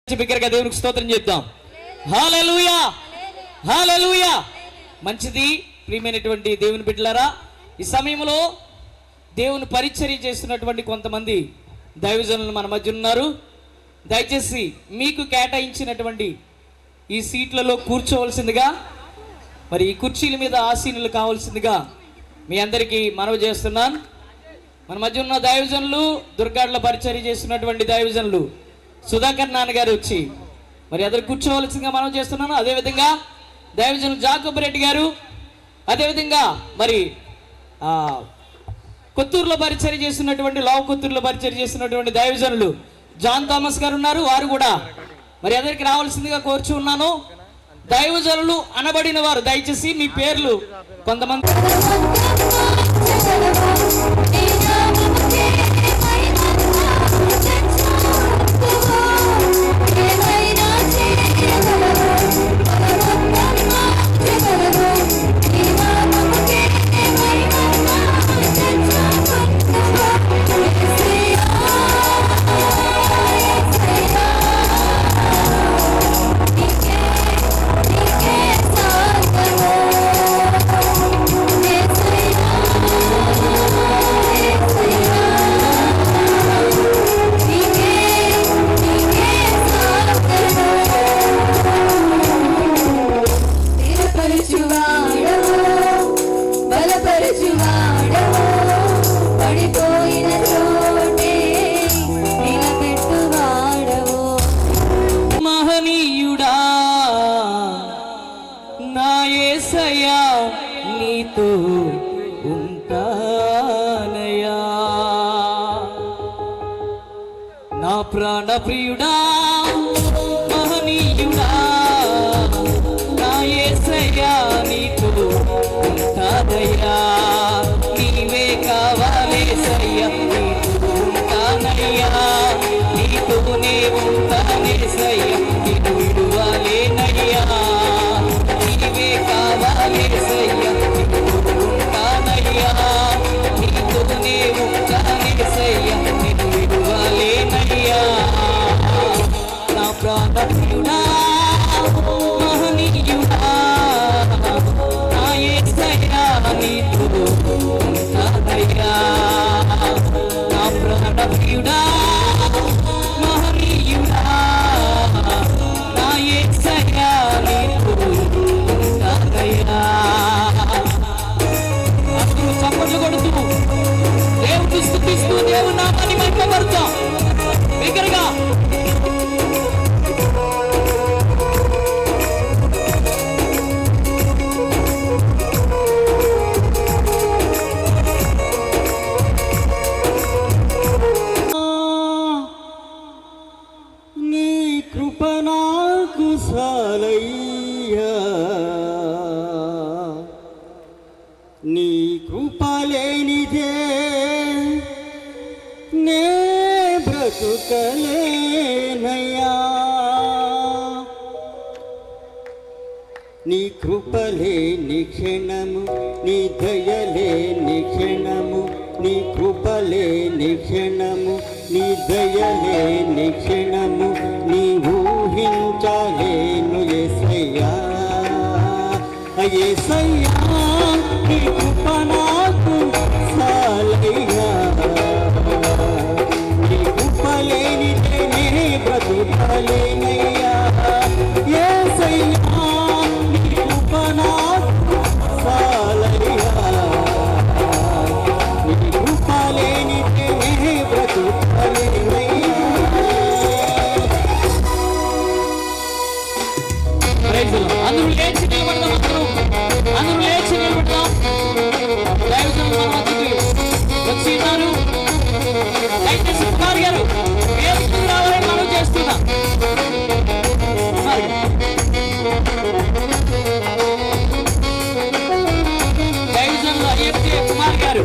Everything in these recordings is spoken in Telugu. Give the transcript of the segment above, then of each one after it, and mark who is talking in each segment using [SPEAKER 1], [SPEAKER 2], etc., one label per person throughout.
[SPEAKER 1] బిగ్గరగా దేవునికి స్తోత్రం చేద్దాం. హల్లెలూయా, హల్లెలూయా. మంచిది ప్రియమైనటువంటి దేవుని బిడ్డలారా, ఈ సమయంలో దేవుని పరిచర్య చేస్తున్నటువంటి కొంతమంది దైవజనులు మన మధ్య ఉన్నారు. దయచేసి మీకు కేటాయించినటువంటి ఈ సీట్లలో కూర్చోవలసిందిగా, మరి ఈ కుర్చీల మీద ఆసీనులు కావాల్సిందిగా మీ అందరికీ మనవి చేస్తున్నాను. మన మధ్య ఉన్న దైవజనులు, దుర్గాడ్ల పరిచర్య చేస్తున్నటువంటి దైవజనులు సుధాకర్ నాన్నగారు వచ్చి మరి అతను కూర్చోవలసిందిగా మనం చేస్తున్నాను. అదేవిధంగా దైవజనులు జాకబ్ రెడ్డి గారు, అదేవిధంగా మరి కొత్తూరులో పరిచర్య చేస్తున్నటువంటి కొత్తూరులో పరిచర్య చేస్తున్నటువంటి దైవజనులు జాన్ థామస్ గారు ఉన్నారు. వారు కూడా మరి అందరికి రావాల్సిందిగా కోరుచు ఉన్నాను. దైవజనులు అనబడిన వారు దయచేసి మీ పేర్లు కొంతమంది నీతో ఉంటానయ్యా, నా ప్రాణ ప్రియుడా మహనీయుడా, నా యేసయ్యా నీతో ఉంటానయ్యా, నీవే కావాలేసయ్యా, నీతో ఉంటానయ్యా, నీతోనే ఉంటానేసయ్యా, నిన్ను విడువలేనయ్యా, నీవే కావాలేసయ్యా, నీతోనే ఉంటానేసయ్యా, నిన్ను విడువలేనయ్యా, నా ప్రాణ ప్రియుడా మహనీయుడా, నా యేసయ్యా నీతో ఉంటానయ్యా, నా ప్రాణ ప్రియుడా మహనీయుడా, నా యేసయ్యా నీతో ఉంటానయ్యా. అందరూ చప్పట్లు కొడుతూ దేవుని స్తుతిస్తూ దేవుని నామాన్ని మహిమపరుద్దాం బిగ్గరగా. నీ కృప నాకు సాలయ్యా, నీ కృప లేనిదే నే బ్రతుకలేనయ్యా, నీ కృపలేని క్షణము, నీ దయలేని క్షణము, నీ కృపలేని క్షణము, నీ దయలేని క్షణము, నీ ఊహించలేను యేసయ్యా, యేసయ్యా నీ కృప నాకు సాలయ్యా, నీ కృప లేనిదే నే బ్రతుకలేనయ్యా, యేసయ్యా నీ కృప నాకు సాలయ్యా, నీ కృప లేనిదే నే బ్రతుకలేనయ్యా. అందరూ లేచి నిలబడదాం, అందరూ లేచి నిలబడదాం. దైవజనులు మన మధ్యకి వచ్చి ఉన్నారు. దయచేసి కుమార్ గారు వేదికకు రావాలని మనం చేస్తున్నాం. దైవజనులు అయ్యప్ప కుమార్ గారు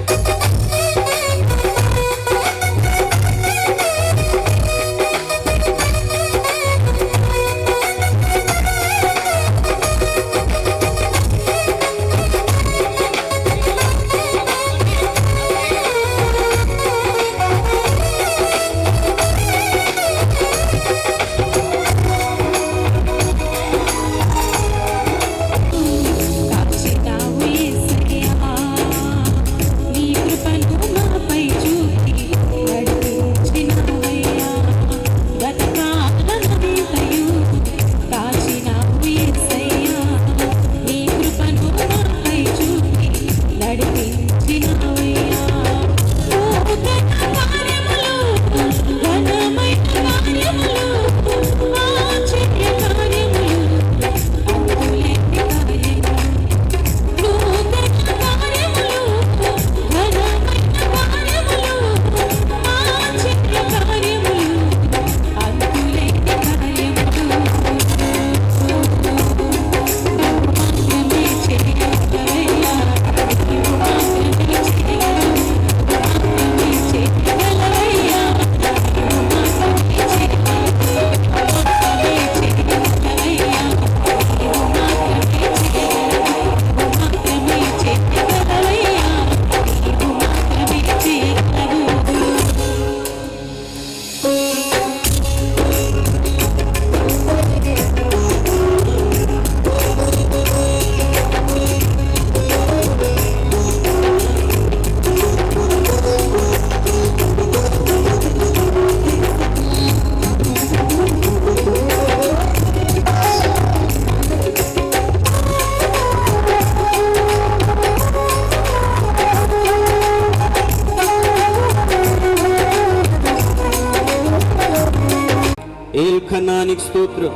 [SPEAKER 2] ఏల్ ఖన్నానికి స్తోత్రం,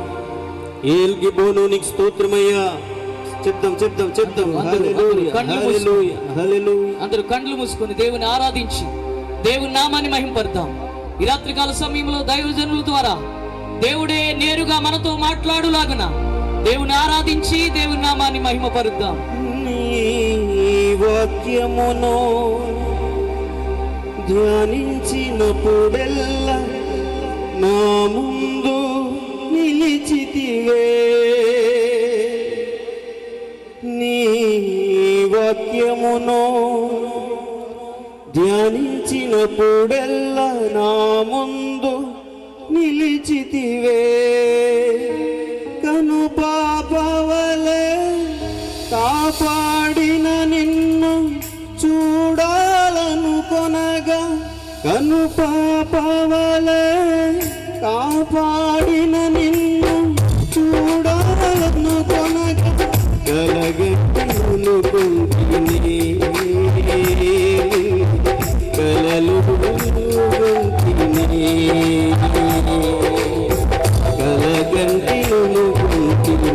[SPEAKER 2] ఏల్ గిబోనునికి స్తోత్రమయ్యా. చెప్దాం చెప్దాం చెప్దాం.
[SPEAKER 1] అందరూ కండ్లు మూసుకొని దేవుని ఆరాధించి దేవుని నామాన్ని మహింపడతాం. ఈ రాత్రికాల సమయంలో దైవజనుల ద్వారా దేవుడే నేరుగా మనతో మాట్లాడులాగున దేవుని ఆరాధించి దేవుని నామాన్ని మహిమపరుద్దాం.
[SPEAKER 2] నీ వాక్యమును ధ్యానించినప్పుడెల్లా నా ముందు నిలిచితివే. నీ వాక్యమును ధ్యానించినప్పుడెల్లా నా ముందు నిలిచితివే. కను పాపవలే కాపాడిన నిన్ను చూడాలనుకొనగా, కను పాపవలే కాపాడిన నిన్ను చూడాలనుకొనగా, కలగట్టునుకుంటిని కలలు గుంటిని, కలగంటినుకుంటిని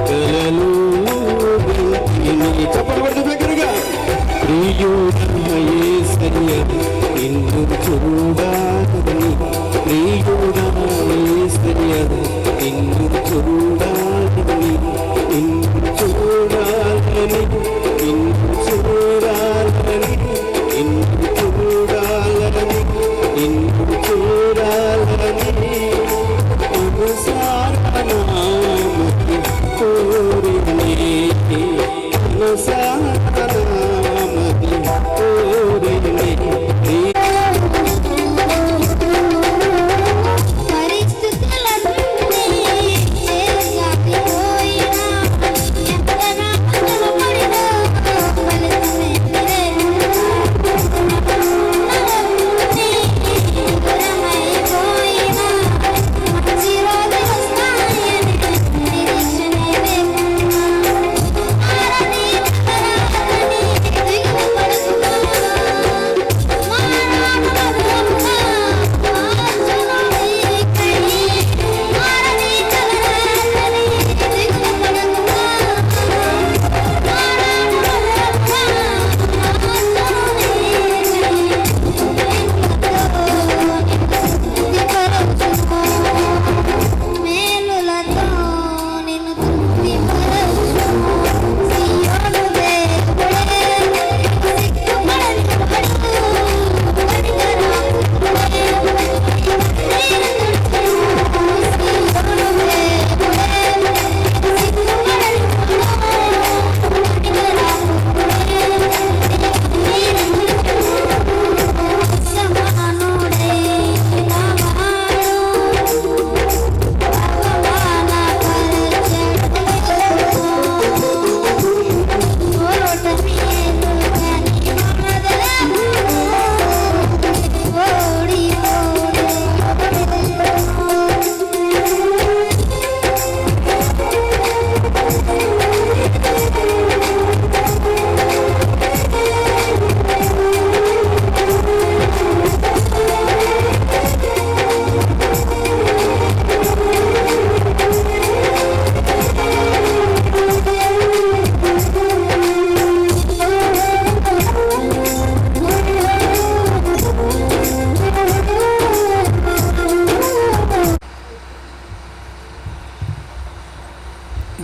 [SPEAKER 2] కలలు గుంటిని. చెప్పబడి దగ్గరగా ప్రియుడయేసయ్య నిన్ను చూడాలని, ప్రియుడయేసయ్య నిన్ను చూడాలని, నిన్ను చూడాలని, నిన్ను చూడాలని, నిన్ను చూడాలని, నిన్ను చూడాలని అనుసారనామకి కోరినే, అనుసారనామకి కోరినే.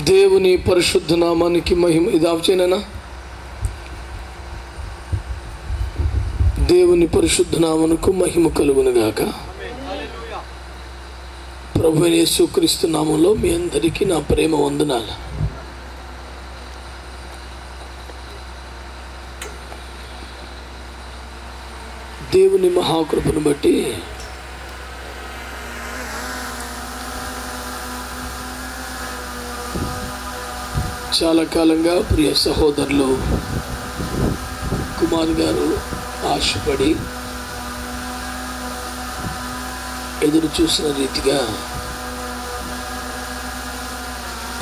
[SPEAKER 3] దేవుని పరిశుద్ధ నామానికి మహిమ. ఇది ఆఫ్ చేయనా? దేవుని పరిశుద్ధ నామమునకు మహిమ కలుగునుగాక. ప్రభువైన యేసుక్రీస్తు నామములో మీ అందరికీ నా ప్రేమ వందనాలు. దేవుని మహాకృపను బట్టి చాలా కాలంగా ప్రియ సహోదరులు కుమార్ గారు ఆశపడి ఎదురు చూసిన రీతిగా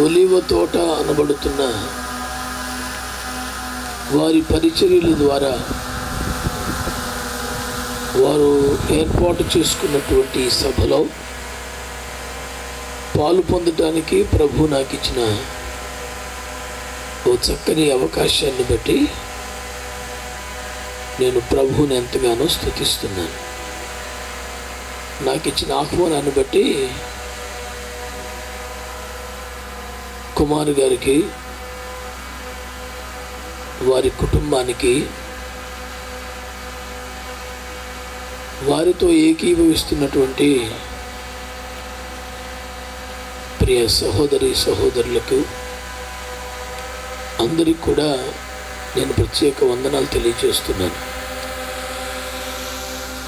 [SPEAKER 3] ఒలీవ తోట అనబడుతున్న వారి పరిచర్యల ద్వారా వారు ఏర్పాటు చేసుకున్నటువంటి ఈ సభలో పాలు పొందడానికి ప్రభు నాకు ఇచ్చిన ఓ చక్కని అవకాశాన్ని బట్టి నేను ప్రభువుని ఎంతగానో స్తుతిస్తున్నాను. నాకు ఇచ్చిన ఆహ్వానాన్ని బట్టి కుమారు గారికి, వారి కుటుంబానికి, వారితో ఏకీభవిస్తున్నటువంటి ప్రియ సహోదరి సహోదరులకు అందరికి కూడా నేను ప్రత్యేక వందనాలు తెలియజేస్తున్నాను.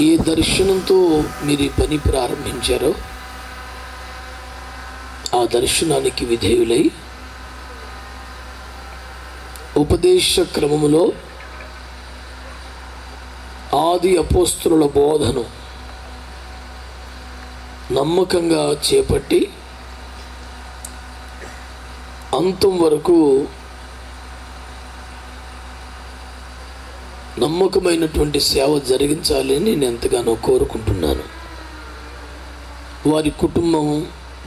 [SPEAKER 3] ఏ దర్శనంతో మీరు ఈ పని ప్రారంభించారో ఆ దర్శనానికి విధేయులై ఉపదేశ క్రమములో ఆది అపోస్తలుల బోధను నమ్మకంగా చేపట్టి అంతం వరకు నమ్మకమైనటువంటి సేవ జరిగించాలని నేను ఎంతగానో కోరుకుంటున్నాను. వారి కుటుంబం,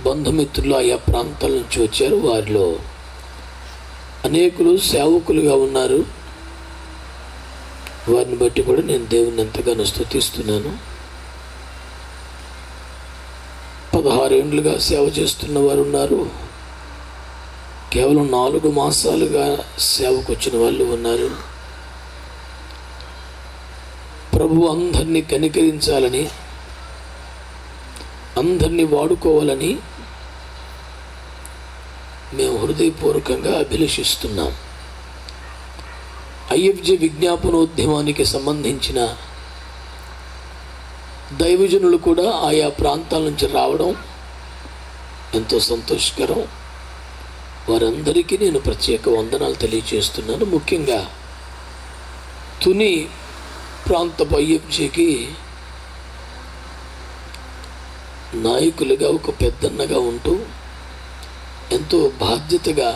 [SPEAKER 3] బంధుమిత్రులు ఆయా ప్రాంతాల నుంచి వచ్చారు. వారిలో అనేకులు సేవకులుగా ఉన్నారు. వారిని బట్టి కూడా నేను దేవుని ఎంతగానో స్తుతిస్తున్నాను. 16 ఏళ్ళుగా సేవ చేస్తున్న వారు ఉన్నారు. కేవలం 4 మాసాలుగా సేవకు వచ్చిన వాళ్ళు ఉన్నారు. ప్రభు అందరినీ కనికరించాలని, అందరినీ వాడుకోవాలని మేము హృదయపూర్వకంగా అభిలషిస్తున్నాం. ఐఎఫ్జే విజ్ఞాపనోద్యమానికి సంబంధించిన దైవజనులు కూడా ఆయా ప్రాంతాల నుంచి రావడం ఎంతో సంతోషకరం. వారందరికీ నేను ప్రత్యేక వందనాలు తెలియజేస్తున్నాను. ముఖ్యంగా తుని ప్రాంతపు ఐఎఫ్జేకి నాయకులుగా ఒక పెద్దన్నగా ఉంటూ ఎంతో బాధ్యతగా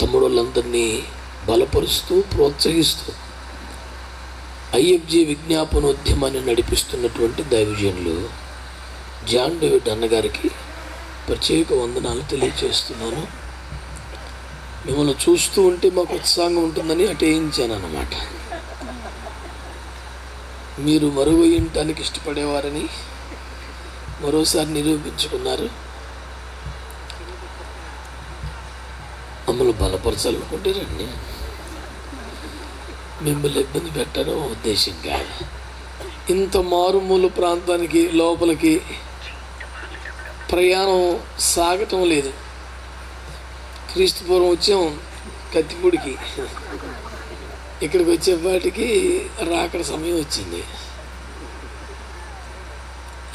[SPEAKER 3] తమ్ముళ్ళందరినీ బలపరుస్తూ ప్రోత్సహిస్తూ ఐఎఫ్జే విజ్ఞాపనోద్యమాన్ని నడిపిస్తున్నటువంటి దైవజనులు జాన్ డేవిడ్ అన్నగారికి ప్రత్యేక వందనాలు తెలియజేస్తున్నాను. మిమ్మల్ని చూస్తూ ఉంటే మాకు ఉత్సాహంగా ఉంటుందని అటేయించాను అన్నమాట. మీరు మరువయ్యటానికి ఇష్టపడేవారని మరోసారి నిరూపించుకున్నారు. మమ్మల్ని బలపరచాలనుకుంటే రండి, మిమ్మల్ని ఇబ్బంది పెట్టడం ఉద్దేశం కాదు. ఇంత మారుమూల ప్రాంతానికి లోపలికి ప్రయాణం సాగటం లేదు. క్రీస్తుపూర్వం వచ్చాం కత్తిపూడికి, ఇక్కడికి వచ్చేపాటికి రాకడ సమయం వచ్చింది.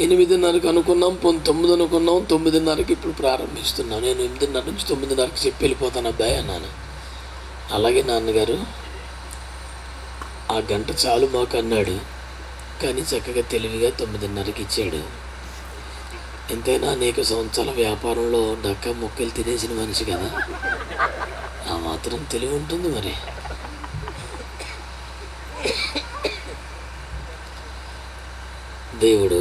[SPEAKER 3] 8:30కు అనుకున్నాం, 9 అనుకున్నాం, 9:30కి ఇప్పుడు ప్రారంభిస్తున్నాం. నేను 8:30 నుంచి 9:30కి చెప్పి వెళ్ళిపోతాను అబ్బాయి అన్నాను. అలాగే నాన్నగారు, ఆ గంట చాలు మాకు అన్నాడు. కానీ చక్కగా తెలివిగా 9:30కి ఇచ్చాడు. ఎంతైనా అనేక సంవత్సరాల వ్యాపారంలో డక్క మొక్కలు తినేసిన మనిషి కదా, ఆ మాత్రం తెలివి ఉంటుంది మరి. దేవుడు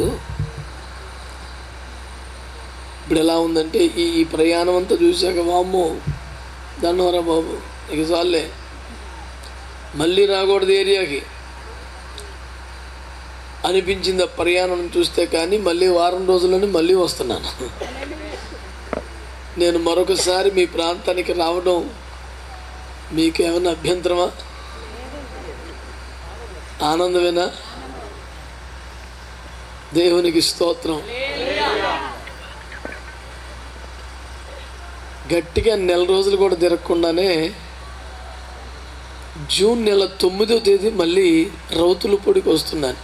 [SPEAKER 3] ఇప్పుడు ఎలా ఉందంటే, ఈ ప్రయాణం అంతా చూశాక వామ్మో దండవరా బాబు, ఇక చాలే, మళ్ళీ రాకూడదు ఏరియాకి అనిపించింది ఆ ప్రయాణం చూస్తే. కానీ మళ్ళీ వారం రోజుల్లోనే మళ్ళీ వస్తున్నాను. నేను మరొకసారి మీ ప్రాంతానికి రావడం మీకేమైనా అభ్యంతరమా? ఆనందమేనా? దేవునికి స్తోత్రం. గట్టిగా 1 నెల రోజులు కూడా తిరగకుండానే జూన్ నెల 9వ తేదీ మళ్ళీ రౌతులపూడికి వస్తున్నాను.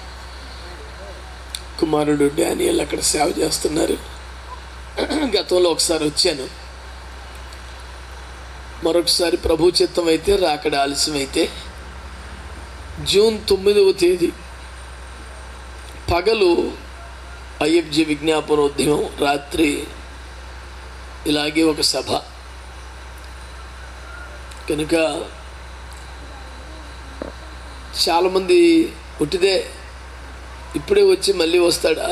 [SPEAKER 3] కుమారుడు డానియల్ అక్కడ సేవ చేస్తున్నారు. గతంలో ఒకసారి వచ్చాను. మరొకసారి ప్రభు చిత్తం అయితే, రాకడ ఆలస్యం అయితే జూన్ 9వ తేదీ పగలు ఐఎఫ్జే విజ్ఞాపనోద్యమం, రాత్రి ఇలాగే ఒక సభ కనుక చాలామంది ఉట్టిదే ఇప్పుడే వచ్చి మళ్ళీ వస్తాడా?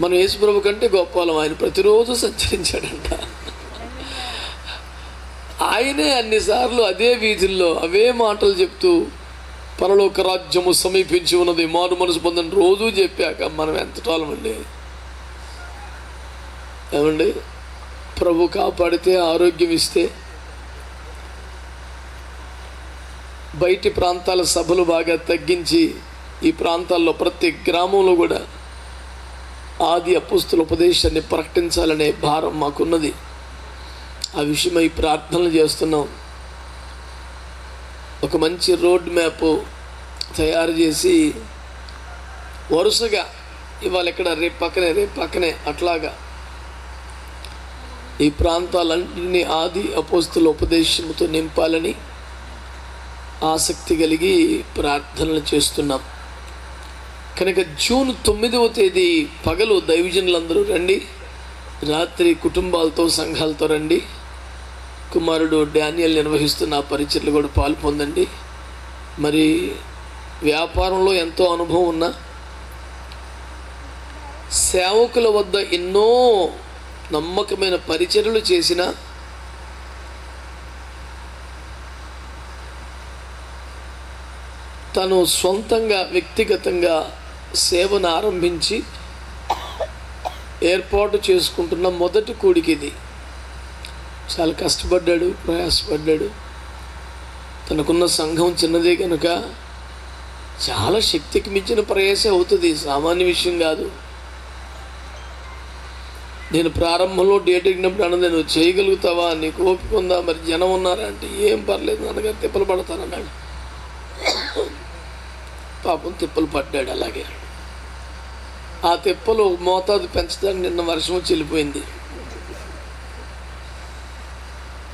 [SPEAKER 3] మన యేసుప్రభు కంటే గొప్పవాళ్ళం. ఆయన ప్రతిరోజు సంచరించాడంట. ఆయనే అన్నిసార్లు అదే వీధుల్లో అవే మాటలు చెప్తూ పరలోక రాజ్యము సమీపించి ఉన్నది, మారు మనసు పొందని రోజు చెప్పాక మనం ఎంత టాలమండి. ఏమండి, ప్రభు కాపాడితే, ఆరోగ్యం ఇస్తే, బయటి ప్రాంతాల సభలు బాగా తగ్గించి ఈ ప్రాంతాల్లో ప్రతి గ్రామంలో కూడా ఆది అపోస్తుల ఉపదేశాన్ని ప్రకటించాలనే భారం మాకున్నది. ఆ విషయమై ప్రార్థనలు చేస్తున్నాం. ఒక మంచి రోడ్ మ్యాప్ తయారు చేసి వరుసగా ఇవాళ ఇక్కడ రేపు పక్కనే అట్లాగా ఈ ప్రాంతాలన్నింటినీ ఆది అపోస్తుల ఉపదేశంతో నింపాలని ఆసక్తి కలిగి ప్రార్థనలు చేస్తున్నాం. కనుక జూన్ 9వ తేదీ పగలు దైవజనులందరూ రండి, రాత్రి కుటుంబాలతో సంఘాలతో రండి. కుమారుడు డానియల్ నిర్వహిస్తున్న పరిచర్లు కూడా పాలు పొందండి. మరి వ్యాపారంలో ఎంతో అనుభవం ఉన్న సేవకుల వద్ద ఎన్నో నమ్మకమైన పరిచర్లు చేసిన తను సొంతంగా వ్యక్తిగతంగా సేవను ఆరంభించి ఏర్పాటు చేసుకుంటున్న మొదటి కూడికి ఇది. చాలా కష్టపడ్డాడు, ప్రయాసపడ్డాడు. తనకున్న సంఘం చిన్నదే కనుక చాలా శక్తికి మించిన ప్రయాసే అవుతుంది, సామాన్య విషయం కాదు. నేను ప్రారంభంలో డేట్ ఎక్కినప్పుడు అన్నది, నువ్వు చేయగలుగుతావా, నీకు ఓపిక ఉందా, మరి జనం ఉన్నారా అంటే, ఏం పర్లేదు నాన్నగారు, తిప్పలు పడతానన్నాడు. పాపం తిప్పలు పడ్డాడు. అలాగే ఆ తిప్పలు మోతాదు పెంచడానికి నిన్న వర్షం వచ్చి వెళ్ళిపోయింది.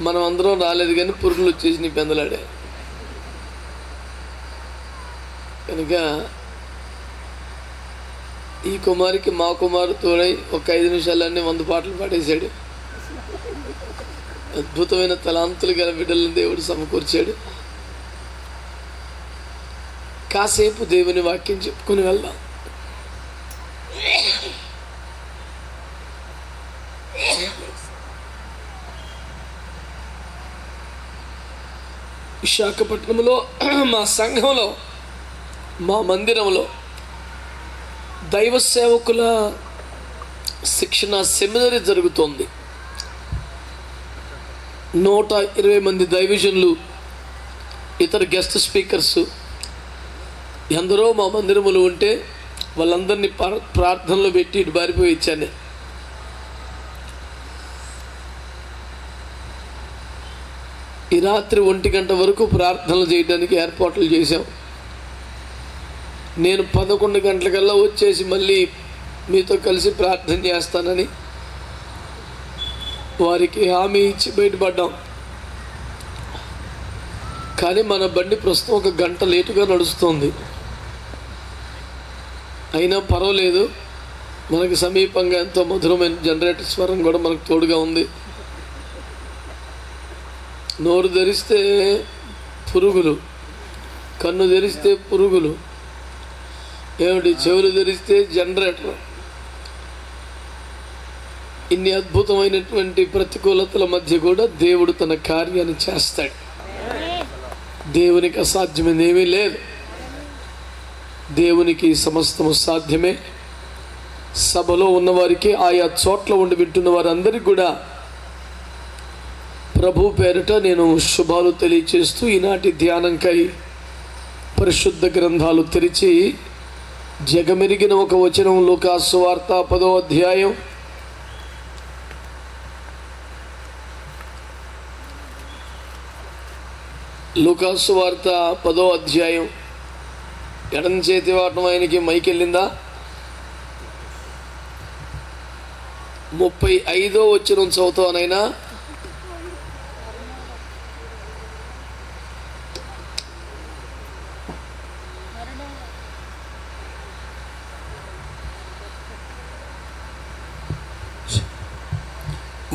[SPEAKER 3] మనం అందరం రాలేదు కానీ పురుగులు వచ్చేసి నీ పెందలాడే. కనుక ఈ కుమారికి మా కుమారు తోడై ఒక 5 నిమిషాలన్నీ 100 పాటలు పాడేశాడు. అద్భుతమైన తలాంతులు గల బిడ్డలను దేవుడు సమకూర్చాడు. కాసేపు దేవుని వాక్యం చెప్పుకొని వెళ్దాం. విశాఖపట్నంలో మా సంఘంలో, మా మందిరంలో దైవ సేవకుల శిక్షణ సెమినరీ జరుగుతోంది. 120 మంది దైవజనులు, ఇతర గెస్ట్ స్పీకర్స్ ఎందరో మా మందిరములు ఉంటే వాళ్ళందరినీ ప్రార్థనలో పెట్టి ఇటు బారిపోయి ఇచ్చాను. ఈ రాత్రి 1 గంట వరకు ప్రార్థనలు చేయడానికి ఏర్పాట్లు చేశాం. నేను 11 గంటలకల్లా వచ్చేసి మళ్ళీ మీతో కలిసి ప్రార్థన చేస్తానని వారికి హామీ ఇచ్చి బయటపడ్డాం. కానీ మన బండి ప్రస్తుతం 1 గంట లేటుగా నడుస్తుంది. అయినా పర్వాలేదు, మనకి సమీపంగా ఎంతో మధురమైన జనరేటర్ స్వరం కూడా మనకు తోడుగా ఉంది. నోరు తెరిస్తే పురుగులు, కన్ను తెరిస్తే పురుగులు, ఏమిటి చెవులు తెరిస్తే జనరేటర్. ఇన్ని అద్భుతమైనటువంటి ప్రతికూలతల మధ్య కూడా దేవుడు తన కార్యాన్ని చేస్తాడు. దేవునికి అసాధ్యమైనది ఏమీ లేదు. దేవునికి సమస్తము సాధ్యమే. సభలో ఉన్నవారికి, ఆయా చోట్ల ఉండి వింటున్న వారందరికీ కూడా ప్రభు పేరిట నేను శుభాలు తెలియచేస్తూ ఈనాటి ధ్యానంకై పరిశుద్ధ గ్రంథాలు తెరిచి జగమెరిగిన ఒక వచనం, లూకా సువార్త 10వ అధ్యాయం లూకా సువార్త 10వ అధ్యాయం. ఎడమ చేతి వాటం ఆయనకి మైకి వెళ్ళిందా? 35వ వచనం చదువుతానైనా.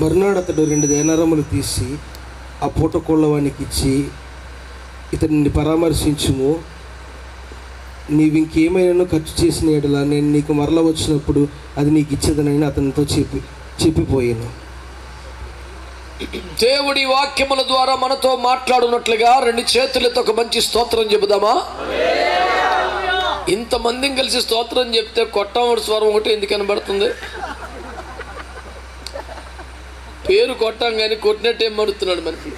[SPEAKER 4] మర్నాడు అతడు 2 దేనారములు తీసి ఆ పూటకోళ్ళవానికి ఇచ్చి, ఇతనిని పరామర్శించుము, నీవు ఇంకేమైనా ఖర్చు చేసిన ఎడలా నేను నీకు మరల వచ్చినప్పుడు అది నీకు ఇచ్చేదనని అతనితో చెప్పిపోయాను.
[SPEAKER 3] దేవుడి వాక్యముల ద్వారా మనతో మాట్లాడున్నట్లుగా 2 చేతులతో ఒక మంచి స్తోత్రం చెబుదామా? ఇంతమందిని కలిసి స్తోత్రం చెప్తే కొట్టమడి స్వరం ఒకటి ఎందుకు కనబడుతుంది? పేరు కొట్టాం కానీ కొట్టినట్టు ఏం మడుతున్నాడు మనకి.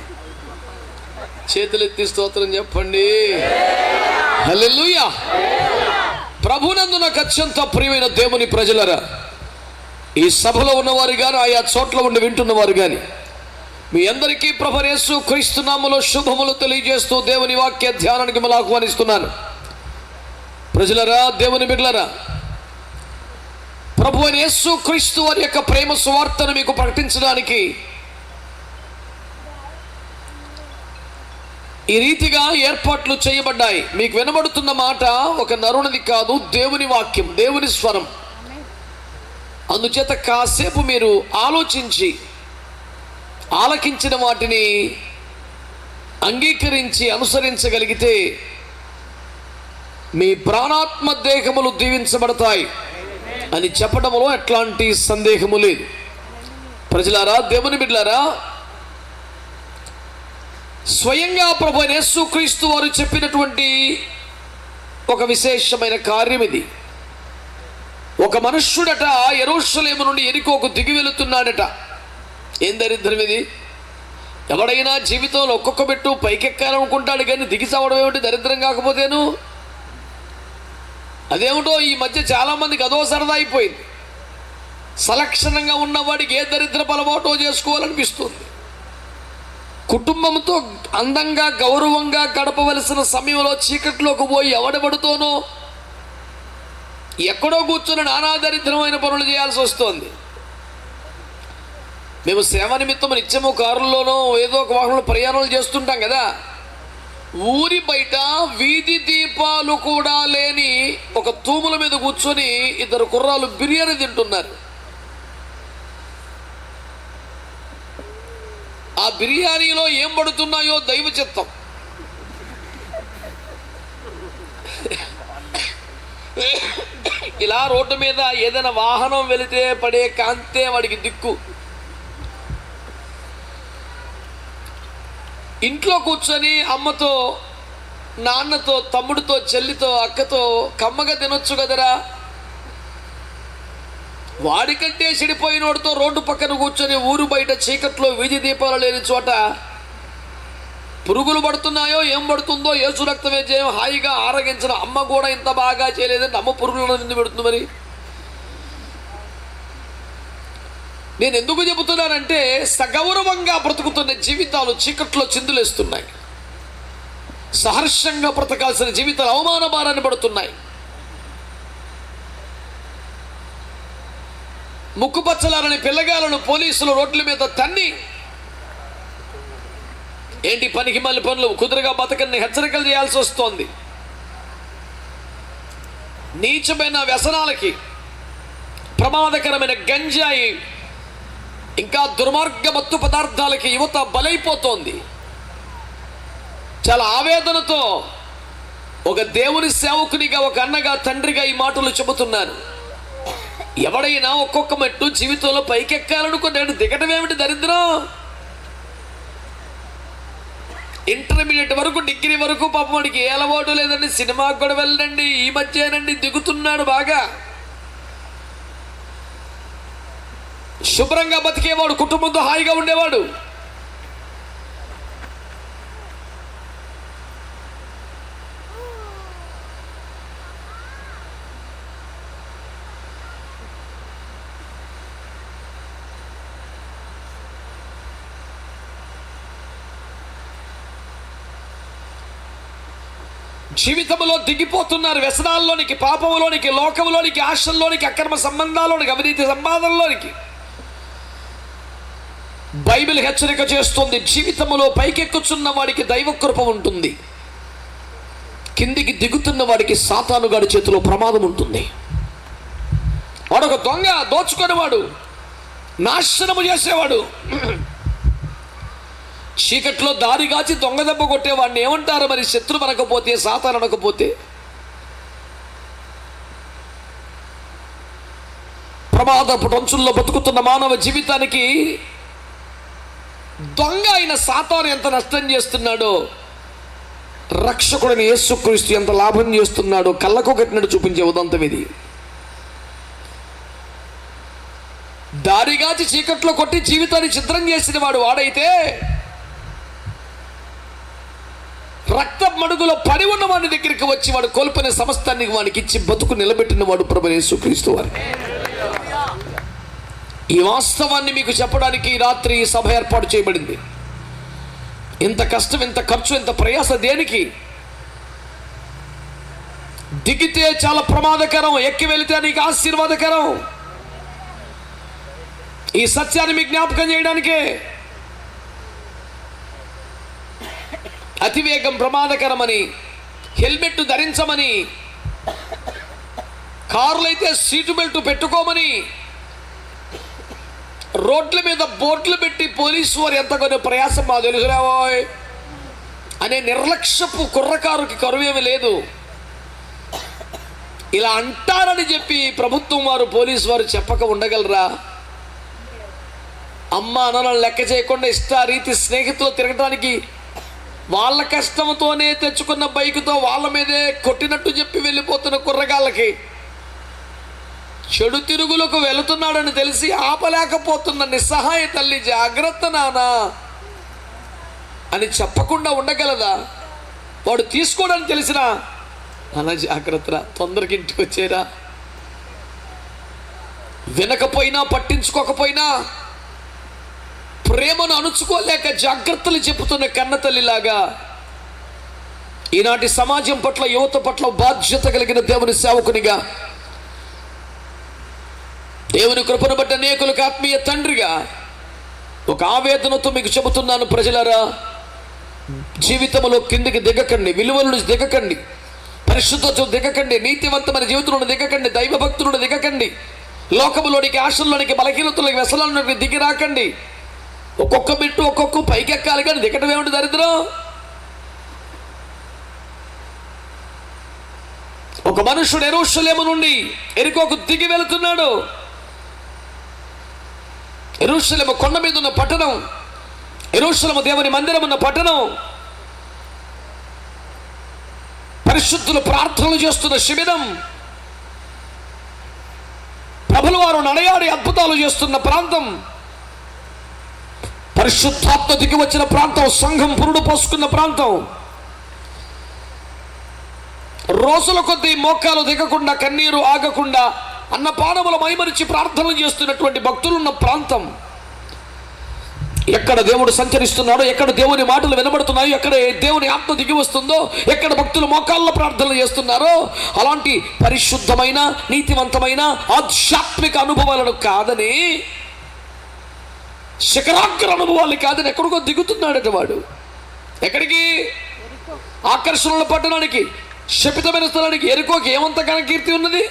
[SPEAKER 3] చేతులెత్తి స్తోత్రం చెప్పండి. హల్లెలూయా. ప్రభునందు నాకు అత్యంత ప్రియమైన దేవుని ప్రజలరా, ఈ సభలో ఉన్నవారు కానీ ఆయా చోట్ల ఉండి వింటున్నవారు కానీ మీ అందరికీ ప్రభు యేసు క్రీస్తు నామములో శుభములు తెలియజేస్తూ దేవుని వాక్య ధ్యానానికి మళ్ళీ ఆహ్వానిస్తున్నాను. ప్రజలరా, దేవుని బిడ్డలరా, ప్రభు అయిన యేసు క్రీస్తు వారి యొక్క ప్రేమ సువార్తను మీకు ప్రకటించడానికి ఈ రీతిగా ఏర్పాట్లు చేయబడ్డాయి. మీకు వినబడుతున్న మాట ఒక నరునిది కాదు, దేవుని వాక్యం, దేవుని స్వరం. అందుచేత కాసేపు మీరు ఆలోచించి ఆలకించిన వాటిని అంగీకరించి అనుసరించగలిగితే మీ ప్రాణాత్మ దేహములు దీవించబడతాయి అని చెప్పడంలో ఎట్లాంటి సందేహము లేదు. ప్రజలారా, దేవుని బిడ్డలారా, స్వయంగా ప్రభు యేసుక్రీస్తు వారు చెప్పినటువంటి ఒక విశేషమైన కార్యం ఇది. ఒక మనుష్యుడట యెరూషలేము నుండి యెరికోకు దిగి వెళుతున్నాడట. ఏం దరిద్రం ఇది! ఎవడైనా జీవితంలో ఒక్కొక్క పెట్టు పైకెక్కాలనుకుంటాడు కానీ దిగి చావడం ఏమిటి దరిద్రం కాకపోతేను? అదేమిటో ఈ మధ్య చాలామందికి అదో సరదా అయిపోయింది. సలక్షణంగా ఉన్నవాడికి ఏ దరిద్ర అలవాటో చేసుకోవాలనిపిస్తుంది. కుటుంబంతో అందంగా గౌరవంగా గడపవలసిన సమయంలో చీకట్లోకి పోయి ఎవడబడుతోనో ఎక్కడో కూర్చొని నానా దరిద్రమైన పనులు చేయాల్సి వస్తుంది. మేము సేవ నిమిత్తం నిత్యము కారుల్లోనో ఏదో ఒక వాహనంలో ప్రయాణాలు చేస్తుంటాం కదా. ఊరి బయట వీధి దీపాలు కూడా లేని ఒక తూముల మీద కూర్చొని 2 కుర్రాలు బిర్యానీ తింటున్నారు. ఆ బిర్యానీలో ఏం పడుతున్నాయో దైవ చిత్తం. ఇలా రోడ్డు మీద ఏదైనా వాహనం వెళితే పడే కాంతే వాడికి దిక్కు. ఇంట్లో కూర్చొని అమ్మతో, నాన్నతో, తమ్ముడితో, చెల్లితో, అక్కతో కమ్మగా తినొచ్చు కదరా. వాడికంటే చెడిపోయినోడితో రోడ్డు పక్కన కూర్చొని ఊరు బయట చీకట్లో వీధి దీపాలు లేని చోట పురుగులు పడుతున్నాయో ఏం పడుతుందో యేసు రక్తమే చేయం హాయిగా ఆరగించిన అమ్మ కూడా ఇంత బాగా చేయలేదంటే అమ్మ పురుగులను ఎందుకు పెడుతుంది? మరి నేను ఎందుకు చెబుతున్నానంటే సగౌరవంగా బ్రతుకుతున్న జీవితాలు చీకట్లో చిందులేస్తున్నాయి. సహర్షంగా బ్రతకాల్సిన జీవితాలు అవమాన భారాన్ని పడుతున్నాయి. ముక్కుపచ్చలారని పిల్లగాలను పోలీసులు రోడ్ల మీద తన్ని ఏంటి పనికి మళ్ళీ పనులు కుదురుగా బతకని హెచ్చరికలు చేయాల్సి వస్తోంది. నీచమైన వ్యసనాలకి, ప్రమాదకరమైన గంజాయి, ఇంకా దుర్మార్గ మత్తు పదార్థాలకి యువత బలైపోతోంది. చాలా ఆవేదనతో ఒక దేవుని సేవకునిగా, ఒక అన్నగా, తండ్రిగా ఈ మాటలు చెబుతున్నాను. ఎవడైనా ఒక్కొక్క మెట్టు జీవితంలో పైకెక్కాలనుకున్నాడు, దిగటం ఏమిటి దరిద్రం? ఇంటర్మీడియట్ వరకు, డిగ్రీ వరకు పాపం వాడికి ఏ అలవాటు లేదండి. సినిమాకు కూడా వెళ్ళండి, ఈ మధ్యనండి దిగుతున్నాడు బాగా. శుభ్రంగా బతికేవాడు, కుటుంబంతో హాయిగా ఉండేవాడు. జీవితంలో దిగిపోతున్నారు, వ్యసనాల్లోనికి, పాపంలోనికి, లోకంలోనికి, ఆశల్లోనికి, అక్రమ సంబంధాల్లోనికి, అవినీతి సంపాదనలోనికి. బైబిల్ హెచ్చరిక చేస్తుంది, జీవితంలో పైకెక్కుచున్న వాడికి దైవ కృప ఉంటుంది, కిందికి దిగుతున్న వాడికి సాతానుగాడి చేతిలో ప్రమాదం ఉంటుంది. వాడొక దొంగ, దోచుకునేవాడు, నాశనము చేసేవాడు. చీకట్లో దారిగాచి దొంగ దెబ్బ కొట్టేవాడిని ఏమంటారు మరి? శత్రు అనకపోతే, సాతాను అనకపోతే? ప్రమాదపు అంచుల్లో బతుకుతున్న మానవ జీవితానికి దొంగ అయిన సాతాను ఎంత నష్టం చేస్తున్నాడో, రక్షకుడైన యేసుక్రీస్తు ఎంత లాభం చేస్తున్నాడో కళ్ళకు కట్టినట్టు చూపించే ఉదంతం ఇది. దారిగాచి చీకట్లో కొట్టి జీవితాన్ని ఛిద్రం చేసిన వాడు వాడైతే, రక్త మడుగులో పడి ఉన్న వాడి దగ్గరికి వచ్చి వాడు కోల్పోయిన సమస్తాన్ని వాడికి ఇచ్చి బతుకు నిలబెట్టిన వాడు ప్రభు యేసుక్రీస్తు వారు. ఈ వాస్తవాన్ని మీకు చెప్పడానికి రాత్రి ఈ సభ ఏర్పాటు చేయబడింది. ఇంత కష్టం, ఇంత ఖర్చు, ఇంత ప్రయాస దేనికి? దిగితే చాలా ప్రమాదకరం, ఎక్కి వెళితే నీకు ఆశీర్వాదకరం. ఈ సత్యాన్ని మీకు జ్ఞాపకం చేయడానికే. అతివేగం ప్రమాదకరమని, హెల్మెట్ ధరించమని, కార్లు అయితే సీటు బెల్ట్ పెట్టుకోమని, రోడ్ల మీద బోర్డులు పెట్టి పోలీసు వారు ఎంత కొన్ని ప్రయాసం మా తెలుసురావోయ్ అనే నిర్లక్ష్యపు కుర్రకారుకి కరువేమీ లేదు. ఇలా అంటారని చెప్పి ప్రభుత్వం వారు, పోలీసు వారు చెప్పక ఉండగలరా? అమ్మ అన్నలను లెక్క చేయకుండా ఇష్టారీతి స్నేహితులు తిరగటానికి వాళ్ళ కష్టంతోనే తెచ్చుకున్న బైకుతో వాళ్ళ మీదే కొట్టినట్టు చెప్పి వెళ్ళిపోతున్న కుర్రగాళ్ళకి, చెడు తిరుగులకు వెళుతున్నాడని తెలిసి ఆపలేకపోతున్న నిస్సహాయ తల్లి, జాగ్రత్త నానా అని చెప్పకుండా ఉండగలదా? వాడు తీసుకోవడానికి తెలిసినా అలా జాగ్రత్త, తొందరగా ఇంటికి వచ్చేరా. వినకపోయినా పట్టించుకోకపోయినా ప్రేమను అణుచుకోలేక జాగ్రత్తలు చెబుతున్న కన్న తల్లిలాగా ఈనాటి సమాజం పట్ల, యువత పట్ల బాధ్యత కలిగిన దేవుని సేవకునిగా, దేవుని కృపను బట్టి అనేకులకు ఆత్మీయ తండ్రిగా ఒక ఆవేదనతో మీకు చెబుతున్నాను. ప్రజలారా, జీవితంలో కిందికి దిగకండి, విలువల నుంచి దిగకండి, పరిశుద్ధతతో దిగకండి, నీతివంతమైన జీవితంలో దిగకండి, దైవభక్తులను దిగకండి, లోకములోనికి, ఆశల్లోనికి, బలహీనతలోకి, వ్యసనాల్లోకి దిగి రాకండి. ఒక్కొక్క బిట్టు ఒక్కొక్క పైకెక్కాలి, కానీ దిగటం ఏమిటి దరిద్రం? ఒక మనుషుడు యెరూషలేము నుండి యెరికోకు దిగి వెళుతున్నాడు. యెరూషలేము కొండ మీద ఉన్న పట్టణం, యెరూషలేము దేవుని మందిరం ఉన్న పట్టణం, పరిశుద్ధులు ప్రార్థనలు చేస్తున్న శిబిరం, ప్రభుల వారు నడయాడి అద్భుతాలు చేస్తున్న ప్రాంతం, పరిశుద్ధాత్మ దిగి వచ్చిన ప్రాంతం, సంఘం పురుడు పోసుకున్న ప్రాంతం, రోజుల కొద్దీ మోకాలు దిగకుండా, కన్నీరు ఆగకుండా, అన్నపానముల మైమరిచి ప్రార్థనలు చేస్తున్నటువంటి భక్తులున్న ప్రాంతం. ఎక్కడ దేవుడు సంచరిస్తున్నాడో, ఎక్కడ దేవుని మాటలు వినబడుతున్నాయో, ఎక్కడ దేవుని ఆత్మ దిగి వస్తుందో, ఎక్కడ భక్తులు మోకాళ్ళ ప్రార్థనలు చేస్తున్నారో, అలాంటి పరిశుద్ధమైన, నీతివంతమైన, ఆధ్యాత్మిక అనుభవాలను కాదని, శిఖరాగ్ర అనుభవాలు కాదని ఎక్కడికో దిగుతున్నాడట వాడు. ఎక్కడికి? ఆకర్షణల పట్టణానికి, శపితమైన స్థలానికి. యెరికోకి ఏమంత కీర్తి ఉన్నది?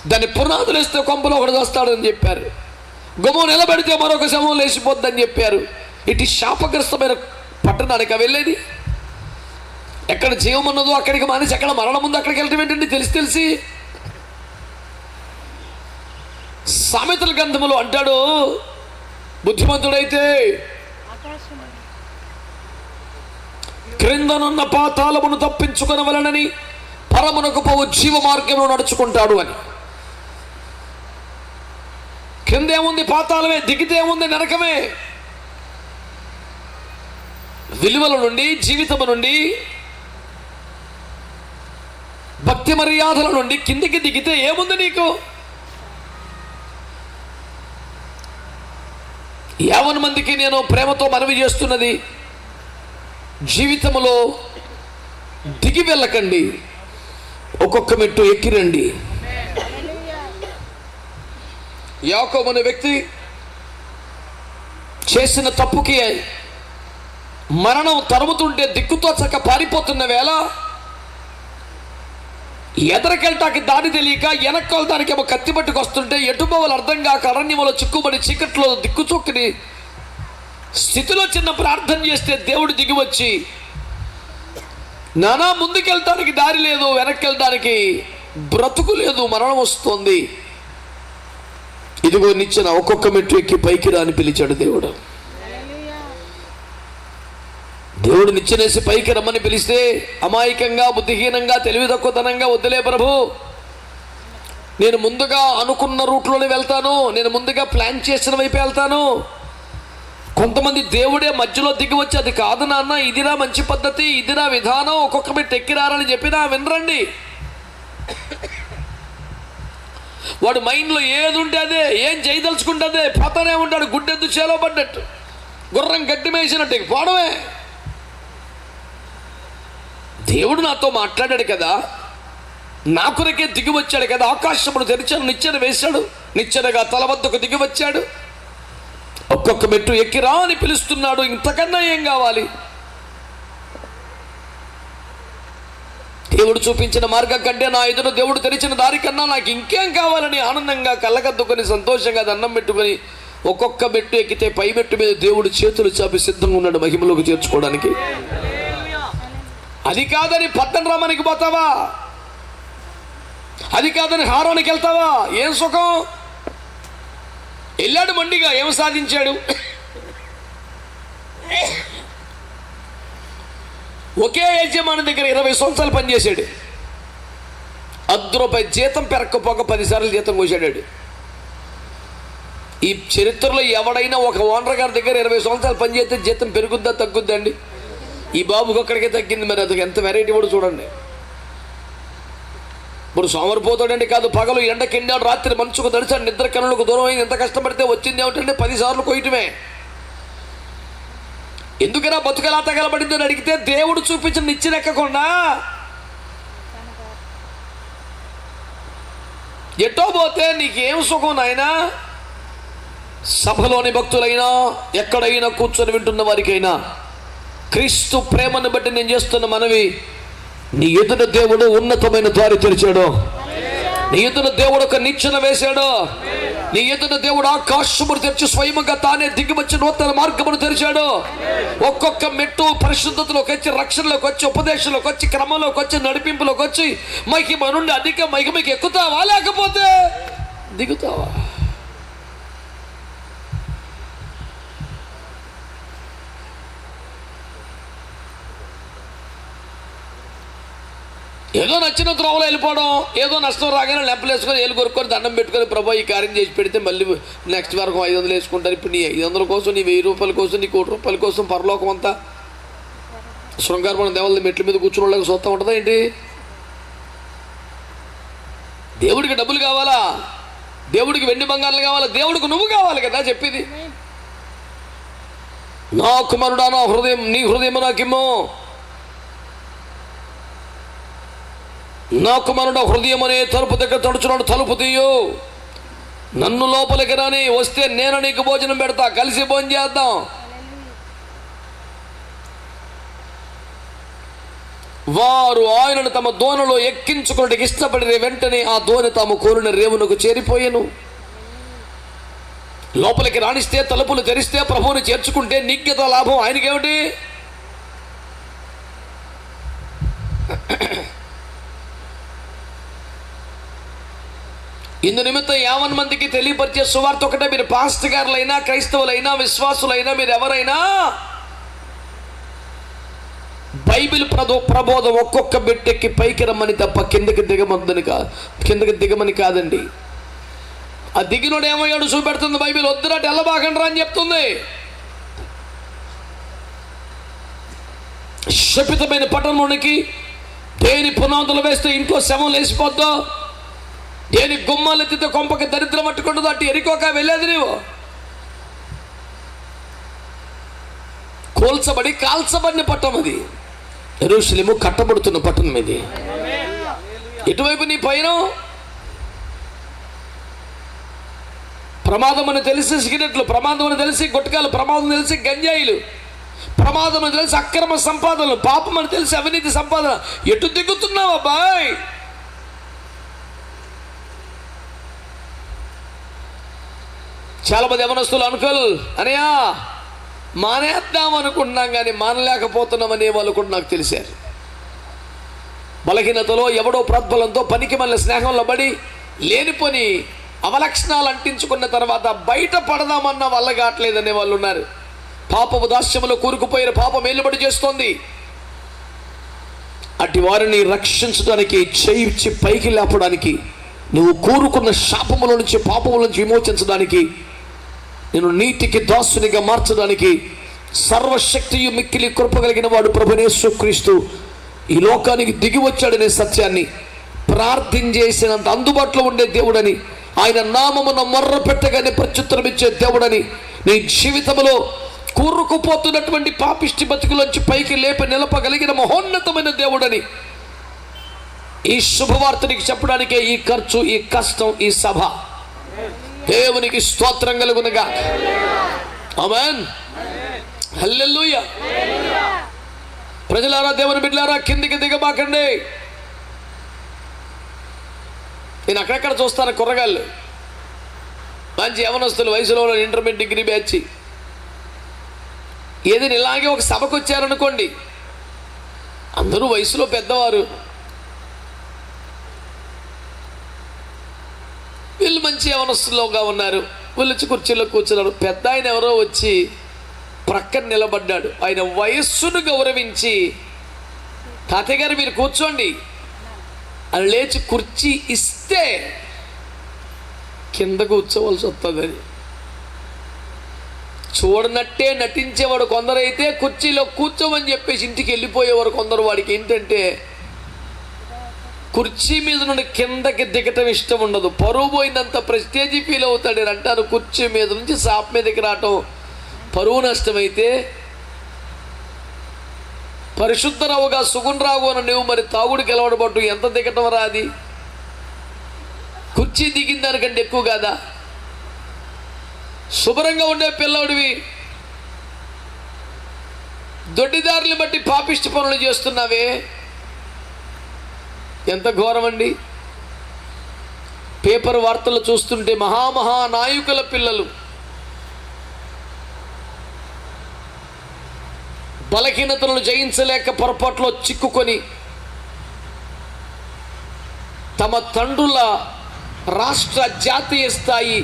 [SPEAKER 3] దాన్ని పునాదులు వేస్తే కొంపలో ఒకటి వస్తాడని చెప్పారు, గుమ్మం నిలబెడితే మరొక శవం లేచిపోద్దని చెప్పారు. ఇటు శాపగ్రస్తమైన పట్టణానికి వెళ్ళేది. ఎక్కడ జీవం ఉన్నదో అక్కడికి మానేసి ఎక్కడ మరణం ఉందో అక్కడికి వెళ్ళటం ఏంటండి? తెలిసి సామెతల గ్రంథములో అంటాడు, బుద్ధిమంతుడైతే క్రిందనున్న పాతాళమును తప్పించుకొనవలెనని పరమునకు పోవు జీవ మార్గంలో నడుచుకుంటాడు అని. కిందేముంది? పాతాళమే. దిగితే ఏముంది? నరకమే. విలువల నుండి, జీవితము నుండి, భక్తి మర్యాదల నుండి కిందికి దిగితే ఏముంది నీకు? యావన్ మందికి నేను ప్రేమతో మనవి చేస్తున్నది, జీవితంలో దిగి వెళ్ళకండి, ఒక్కొక్క మెట్టు ఎక్కిరండి. యాకోబు అనే వ్యక్తి చేసిన తప్పుకి మరణం తరుముతుంటే దిక్కుతో చక్క పారిపోతున్న వేళ, ఎదరికెళ్ళటానికి దారి తెలియక వెనక్కెళ్ళటానికి ఏమో కత్తి పట్టుకొస్తుంటే ఎటుపోవాలి అర్థం కాక అరణ్యంలో చిక్కుబడి చీకట్లో దిక్కుచొక్కని స్థితిలో చిన్న ప్రార్థన చేస్తే దేవుడు దిగి వచ్చి, నానా ముందుకెళ్ళటానికి దారి లేదు, వెనక్కి వెళ్ళడానికి బ్రతుకు లేదు, మరణం వస్తుంది, ఇదిగో నిచ్చెన ఒక్కొక్క మెట్టు ఎక్కి పైకి రా అని పిలిచాడు దేవుడు. దేవుడు నిచ్చెనేసి పైకి రమ్మని పిలిస్తే అమాయకంగా, బుద్ధిహీనంగా, తెలివి తక్కువతనంగా వద్దులే ప్రభు, నేను ముందుగా అనుకున్న రూట్లోనే వెళ్తాను, నేను ముందుగా ప్లాన్ చేసిన వైపు వెళ్తాను. కొంతమంది దేవుడే మధ్యలో దిగి వచ్చి అది కాదు నాన్న, ఇదిరా మంచి పద్ధతి, ఇదిరా విధానం, ఒక్కొక్క మెట్టు ఎక్కిరారని చెప్పినా వినరండి. వాడు మైండ్లో ఏది ఉంటే అదే, ఏం చేయదలుచుకుంటే అదే పోతానే ఉంటాడు. గుడ్డెద్దు చేలో పడ్డట్టు, గుర్రం గడ్డి మేసినట్టు పోవడమే. దేవుడు నాతో మాట్లాడాడు కదా, నా కొరకే దిగి వచ్చాడు కదా, ఆకాశమును తెరిచాడు, నిచ్చెన వేశాడు, నిచ్చెనగా తల వద్దకు దిగి వచ్చాడు, ఒక్కొక్క మెట్టు ఎక్కిరా అని పిలుస్తున్నాడు. ఇంతకన్నా ఏం కావాలి? దేవుడు చూపించిన మార్గం కంటే నా ఎదురు దేవుడు తెరిచిన దారి కన్నా నాకు ఇంకేం కావాలని ఆనందంగా కళ్ళకద్దుకొని సంతోషంగా దండం పెట్టుకొని ఒక్కొక్క మెట్టు ఎక్కితే పై మెట్టు మీద దేవుడు చేతులు చాపి సిద్ధంగా ఉన్నాడు మహిమలోకి చేర్చుకోవడానికి. అది కాదని పట్టణ రామానికి పోతావా? అది కాదని హారానికి వెళ్తావా? ఏం సుఖం? వెళ్ళాడు మండిగా, ఏం సాధించాడు? ఒకే యజమాని దగ్గర 20 సంవత్సరాలు పనిచేశాడు. ₹10 జీతం పెరక్కపోక 10 సార్లు జీతం కోసాడు. ఈ చరిత్రలో ఎవడైనా ఒక ఓనర్ గారి దగ్గర 20 సంవత్సరాలు పనిచేస్తే జీతం పెరుగుద్దా తగ్గుద్దా అండి? ఈ బాబుకి ఒక్కడికే తగ్గింది. మరి అది ఎంత వెరైటీ కూడా చూడండి. ఇప్పుడు సోమరిపోతాడండి కాదు, పగలు ఎండ కిండాడు, రాత్రి మనసుకు తడిచాడు, నిద్ర కనులకు దూరం అయింది. ఎంత కష్టపడితే వచ్చింది ఏమిటంటే 10 సార్లు కొయ్యటమే. ఎందుకైనా బతుకలా తగలబడింది అని అడిగితే దేవుడు చూపించిన నిచ్చెనెక్కకుండా ఎటో పోతే నీకేం సుఖం నాయనా? సభలోని భక్తులైనా, ఎక్కడైనా కూర్చొని వింటున్న వారికైనా క్రీస్తు ప్రేమను బట్టి నేను చేస్తున్న మనవి, నీ ఎదుట దేవుడు ఉన్నతమైన దారి తెరిచాడు. నీ ఎదుట దేవుడు ఒక నిచ్చెన వేశాడు. నీ ఎదుట దేవుడు ఆకాశమును తెరిచి స్వయముగా తానే దిగి వచ్చి నూతన మార్గమును తెరిచాడు. ఒక్కొక్క మెట్టు పరిశుద్ధతలోకి వచ్చి, రక్షణలోకి వచ్చి, ఉపదేశంలోకి వచ్చి, క్రమంలోకి వచ్చి, నడిపింపులోకి వచ్చి మహిమ నుండి అధిక మహిమకి ఎక్కుతావా లేకపోతే దిగుతావా? ఏదో నచ్చిన త్రోవలో వెళ్ళిపోవడం, ఏదో నష్టం రాగానే లెంపలు వేసుకొని ఏళ్ళు కొరుక్కొని దండం పెట్టుకొని ప్రభు ఈ కార్యం చేసి పెడితే మళ్ళీ నెక్స్ట్ వరకు 500 వేసుకుంటారు. ఇప్పుడు నీ 500 కోసం, నీ 1000 రూపాయల కోసం, నీ ₹1,00,00,000 కోసం పరలోకం అంతా శృంగారపడిన దేవాలయం మెట్ల మీద కూర్చున్న వాళ్ళకి చూస్తూ ఉంటుందా ఏంటి? దేవుడికి డబ్బులు కావాలా? దేవుడికి వెండి బంగారాలు కావాలా? దేవుడికి నువ్వు కావాలి కదా చెప్పేది. నా కుమారుడా, నా హృదయం, నీ హృదయం నాకిమ్మో, నా కుమారుడు హృదయం అనే తలుపు దగ్గర తడుచున్నాడు, తలుపు తీయు, నన్ను లోపలికి రాని, వస్తే నేను నీకు భోజనం పెడతా, కలిసి భోజనం చేద్దాం. వారు ఆయనను తమ దోణలో ఎక్కించుకున్నట్టుకు ఇష్టపడిన వెంటనే ఆ దోణి తాము కోరిన రేవునకు చేరిపోయాను. లోపలికి రాణిస్తే, తలుపులు తెరిస్తే, ప్రభువుని చేర్చుకుంటే నీకు లాభం, ఆయనకేమిటి? ఇందు నిమిత్తం 50 మందికి తెలియపరిచే సువార్త ఒకటే. మీరు పాస్టర్ గారులైనా, క్రైస్తవులైనా, విశ్వాసులైనా, మీరు ఎవరైనా బైబిల్ ప్రబోధం ఒక్కొక్క బిడ్డకి పైకి రమ్మని తప్ప కిందకి దిగమని కాదండి. ఆ దిగినోడు ఏమయ్యాడు చూపెడుతుంది బైబిల్. వద్దురా ఎల్లబాకండ్రా అని చెప్తుంది. శపితమైన పట్టణంలోనికి దేని పునాదులు వేస్తే ఇంట్లో శవం లేచిపోద్దో, దేని గుమ్మాలు ఎత్తితే కొంపకి దరిద్రం పట్టుకుంటుందో అటు ఎరికోక వెళ్ళేది నీవు. కోల్చబడి కాల్చబడిన పట్టణం అది. యెరూషలేము కట్టబడుతున్న పట్టణం ఇది. ఎటువైపు నీ పైన ప్రమాదం అని తెలిసి సిగరెట్లు, ప్రమాదం అని తెలిసి గుట్కాలు, ప్రమాదం తెలిసి గంజాయిలు, ప్రమాదం అని తెలిసి అక్రమ సంపాదనలు, పాపం అని తెలిసి అవినీతి సంపాదన. ఎటు దిగుతున్నావు అబ్బాయి? చాలా మంది యవనస్తులు అంకుల్ అనయా మానేద్దాం అనుకుంటున్నాం కానీ మానలేకపోతున్నామనే వాళ్ళు కూడా నాకు తెలిసారు. బలహీనతలో ఎవడో ప్రోద్బలంతో పనికి మళ్ళీ స్నేహంలో పడి లేనిపోని అవలక్షణాలు అంటించుకున్న తర్వాత బయట పడదామన్న వల్ల కావట్లేదనే వాళ్ళు ఉన్నారు. పాపపు దాస్యములో కూరుకుపోయిన పాపం ఏలుబడి చేస్తోంది. అటు వారిని రక్షించడానికి, చేయించి పైకి లేపడానికి, నువ్వు కూరుకున్న శాపముల నుంచి, పాపముల నుంచి విమోచించడానికి, నేను నీతికి దాసునిగా మార్చడానికి సర్వశక్తియు మిక్కిలి కృప కలిగిన వాడు ప్రభువైన యేసుక్రీస్తు ఈ లోకానికి దిగి వచ్చాడనే సత్యాన్ని, ప్రార్థన చేసినంత అందుబాటులో ఉండే దేవుడని, ఆయన నామమున మొర్ర పెట్టగానే ప్రత్యుత్తరం ఇచ్చే దేవుడని, నీ జీవితంలో కూరుకుపోతున్నటువంటి పాపిష్టి బతుకులోంచి పైకి లేపి నిలపగలిగిన మహోన్నతమైన దేవుడని ఈ శుభవార్తనికి చెప్పడానికే ఈ ఖర్చు, ఈ కష్టం, ఈ సభ. దేవునికి స్తోత్రం కలుగునుగా. ఆమేన్, హల్లెలూయా. ప్రజలారా, దేవుని బిడ్డలారా, కిందికి దిగబాకండి. నేను అక్కడెక్కడ చూస్తాను కుర్రగాళ్ళు, మంచి యవనస్తులు, వయసులో ఇంటర్మీడియట్ డిగ్రీ బ్యాచ్, ఏదైనా ఇలాగే ఒక సభకు వచ్చారనుకోండి, అందరూ వయసులో పెద్దవారు, వీళ్ళు మంచి యవనస్తులుగా ఉన్నారు, వీళ్ళు వచ్చి కుర్చీలో కూర్చున్నారు. పెద్ద ఆయన ఎవరో వచ్చి ప్రక్కన నిలబడ్డాడు. ఆయన వయస్సును గౌరవించి, తాతయ్య గారు మీరు కూర్చోండి అని లేచి కుర్చీ ఇస్తే కింద కూర్చోవలసి వస్తుందని చూడనట్టే నటించేవాడు కొందరైతే కుర్చీలో కూర్చోమని చెప్పేసి ఇంటికి వెళ్ళిపోయేవారు కొందరు. వాడికి ఏంటంటే కుర్చీ మీద నుండి కిందకి దిగటం ఇష్టం ఉండదు, పరువు పోయినంత ప్రెస్టేజీ ఫీల్ అవుతాడు. నేను అంటాను, కుర్చీ మీద నుంచి సాప్ మీదకి రావటం పరువు నష్టమైతే, పరిశుద్ధరావుగా సుగుణరావు అని నువ్వు మరి తాగుడికి అలవాటు ఎంత దిగటం రా అది? కుర్చీ దిగిన దానికంటే ఎక్కువ కాదా? శుభ్రంగా ఉండే పిల్లడివి దొడ్డిదారులు బట్టి పాపిష్టి పనులు చేస్తున్నావే, ఎంత ఘోరం అండి. పేపర్ వార్తలు చూస్తుంటే మహామహా నాయకుల పిల్లలు బలహీనతలను జయించలేక పొరపాట్లో చిక్కుకొని తమ తండ్రుల రాష్ట్ర జాతీయ స్థాయి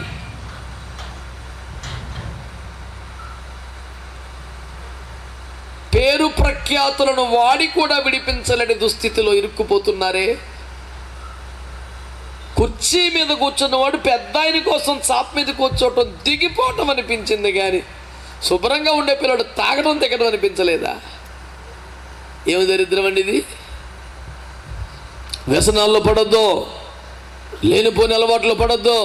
[SPEAKER 3] పేరు ప్రఖ్యాతులను వాడి కూడా విడిపించలేని దుస్థితిలో ఇరుక్కుపోతున్నారే. కుర్చీ మీద కూర్చున్నవాడు పెద్ద ఆయన కోసం చాప్ మీద కూర్చోవటం దిగిపోవటం అనిపించింది, కానీ శుభ్రంగా ఉండే పిల్లడు తాగడం దిగడం అనిపించలేదా? ఏమి దరిద్రం అండి ఇది. వ్యసనాల్లో పడొద్దు, లేనిపోని అలవాట్లో పడొద్దు.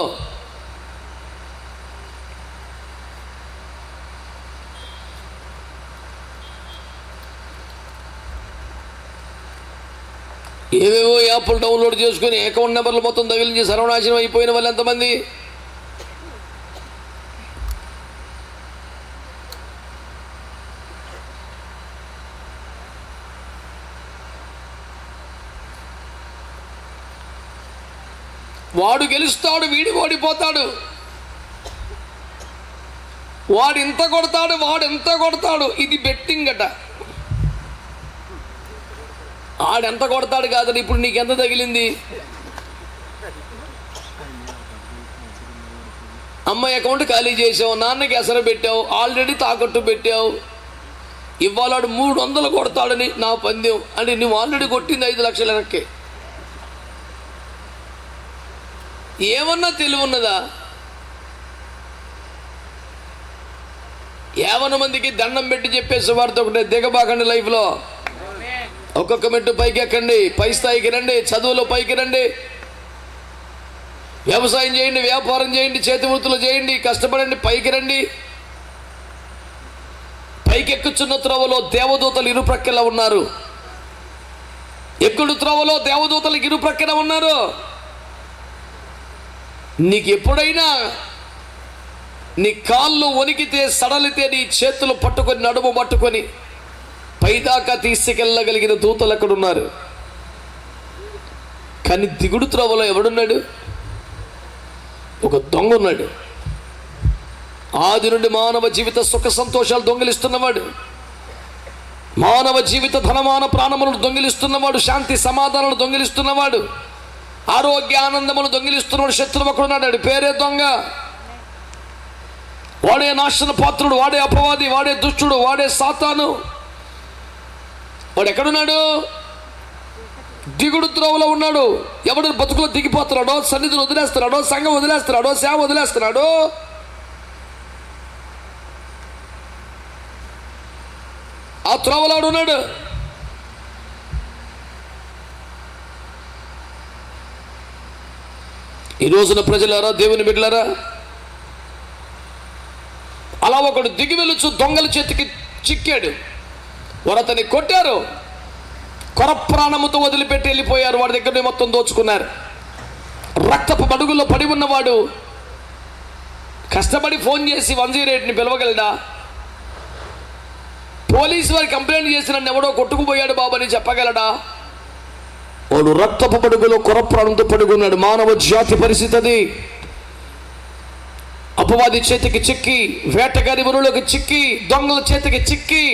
[SPEAKER 3] ఏవేవో యాప్లు డౌన్లోడ్ చేసుకుని అకౌంట్ నెంబర్లు మొత్తం తగిలించి సర్వనాశనం అయిపోయిన వాళ్ళు ఎంతమంది? వాడు గెలుస్తాడు, వీడి ఓడిపోతాడు. వాడు ఇంత కొడతాడు, వాడు ఎంత కొడతాడు. ఇది బెట్టింగ్ అట. ఆడెంత కొడతాడు కాదని ఇప్పుడు నీకెంత తగిలింది? అమ్మాయి అకౌంట్ ఖాళీ చేసావు, నాన్నకి ఎసరు పెట్టావు, ఆల్రెడీ తాకట్టు పెట్టావు. ఇవాళ 300 కొడతాడని నా పందెం అంటే నువ్వు ఆల్రెడీ కొట్టింది 5 లక్షల వెనక్కి. ఏమన్నా తెలివి ఉన్నదా? 50 మందికి దండం పెట్టి చెప్పేసి వారితో ఒకటే, దిగబాకండి లైఫ్లో. ఒక్కొక్క మెట్టు పైకి ఎక్కండి, పై స్థాయికి రండి, చదువులో పైకి రండి, వ్యవసాయం చేయండి, వ్యాపారం చేయండి, చేతి వృత్తులు చేయండి, కష్టపడండి, పైకి రండి. పైకి ఎక్కుచున్న త్రోవలో దేవదూతలు ఇరుప్రక్కల ఉన్నారు. ఎక్కుడు త్రోవలో దేవదూతలకు ఇరుప్రక్కన ఉన్నారు. నీకు ఎప్పుడైనా నీ కాళ్ళు వణికితే, సడలితే నీ చేతులు పట్టుకొని, నడుము పట్టుకొని పైదాకా తీసుకెళ్ళగలిగిన దూతలు అక్కడ ఉన్నారు. కానీ దిగుడు త్రోవలో ఎవడున్నాడు? ఒక దొంగ ఉన్నాడు. ఆది నుండి మానవ జీవిత సుఖ సంతోషాలు దొంగిలిస్తున్నవాడు, మానవ జీవిత ధనమాన ప్రాణములను దొంగిలిస్తున్నవాడు, శాంతి సమాధానాలు దొంగిలిస్తున్నవాడు, ఆరోగ్య ఆనందములు దొంగిలిస్తున్నాడు శత్రువు ఒకడున్నాడు, పేరే దొంగ. వాడే నాశన పాత్రుడు, వాడే అపవాది, వాడే దుష్టుడు, వాడే సాతాను. వాడు ఎక్కడున్నాడు? దిగుడు త్రోవలో ఉన్నాడు. ఎవడు బతుకులో దిగిపోతున్నాడో, సన్నిధిని వదిలేస్తున్నాడో, సంఘం వదిలేస్తున్నాడో, సేవ వదిలేస్తున్నాడో, ఆ త్రోవలో ఉన్నాడు. ఈ రోజున ప్రజలారా, దేవుని బిడ్డలారా, అలా ఒకడు దిగి వెలుచు దొంగల చేతికి చిక్కాడు. వారు అతన్ని కొట్టారు, కొర ప్రాణముతో వదిలిపెట్టి వెళ్ళిపోయారు. వాడి దగ్గర మొత్తం దోచుకున్నారు. రక్తపు మడుగుల్లో పడి ఉన్నవాడు కష్టపడి ఫోన్ చేసి 108ని పిలవగలడా? పోలీసు వారికి కంప్లైంట్ చేసి నన్ను ఎవడో కొట్టుకుపోయాడు బాబు అని చెప్పగలడా? వాడు రక్తపు మడుగులో కొర ప్రాణంతో పడుకున్నాడు. మానవ జాతి పరిస్థితి అది. అపవాది చేతికి చిక్కి, వేటగారి వరులోకి చిక్కి, దొంగల చేతికి చిక్కి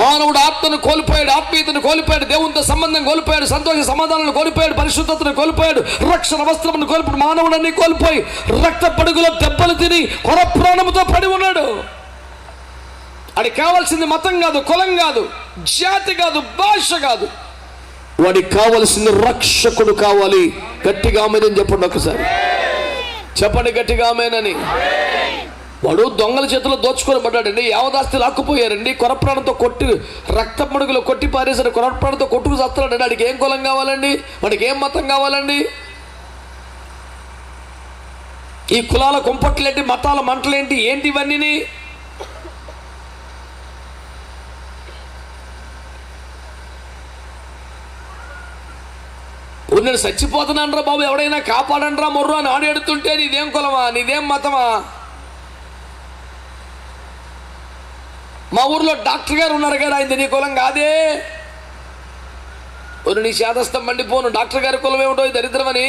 [SPEAKER 3] మానవుడు ఆత్మను కోల్పోయాడు, ఆత్మీయతను కోల్పోయాడు, దేవునితో సంబంధం కోల్పోయాడు, సంతోష సమాధానాలను కోల్పోయాడు, పరిశుద్ధతను కోల్పోయాడు, రక్షణ వస్త్రమును కోల్పోయాడు. మానవుడన్నీ కోల్పోయి రక్త పడుగులో దెబ్బలు తిని కొర ప్రాణముతో పడి ఉన్నాడు. వాడికి కావాల్సింది మతం కాదు, కులం కాదు, జాతి కాదు, భాష కాదు. వాడికి కావాల్సింది రక్షకుడు కావాలి. గట్టిగా ఆమేనని చెప్పండి ఒకసారి. చెప్పండి గట్టిగా ఆమేనని. వాడు దొంగల చేతిలో దోచుకొని పడ్డాడండి. యావదాస్తి లాక్కుపోయారండి. కొరప్రాణంతో కొట్టి, రక్త మడుగులో కొట్టి పారేసారు. కొరప్రాణంతో కొట్టుకు చస్తున్నాడండి. వాడికి ఏం కులం కావాలండి? వాడికి ఏం మతం కావాలండి? ఈ కులాల కుంపట్లేంటి, మతాల మంటలేంటి, ఏంటి ఇవన్నీ? నేను చచ్చిపోతున్నానరా బాబు, ఎవడైనా కాపాడండ్రా మొర్రు అని ఆడెడుతుంటే నీదేం కులమా, నీదేం మతమా? మా ఊర్లో డాక్టర్ గారు ఉన్నారు కదా, ఆయన నీ కులం కాదే. నీ శాదస్తం మండిపోను, డాక్టర్ గారి కులం ఏమిటో దరిద్రమని.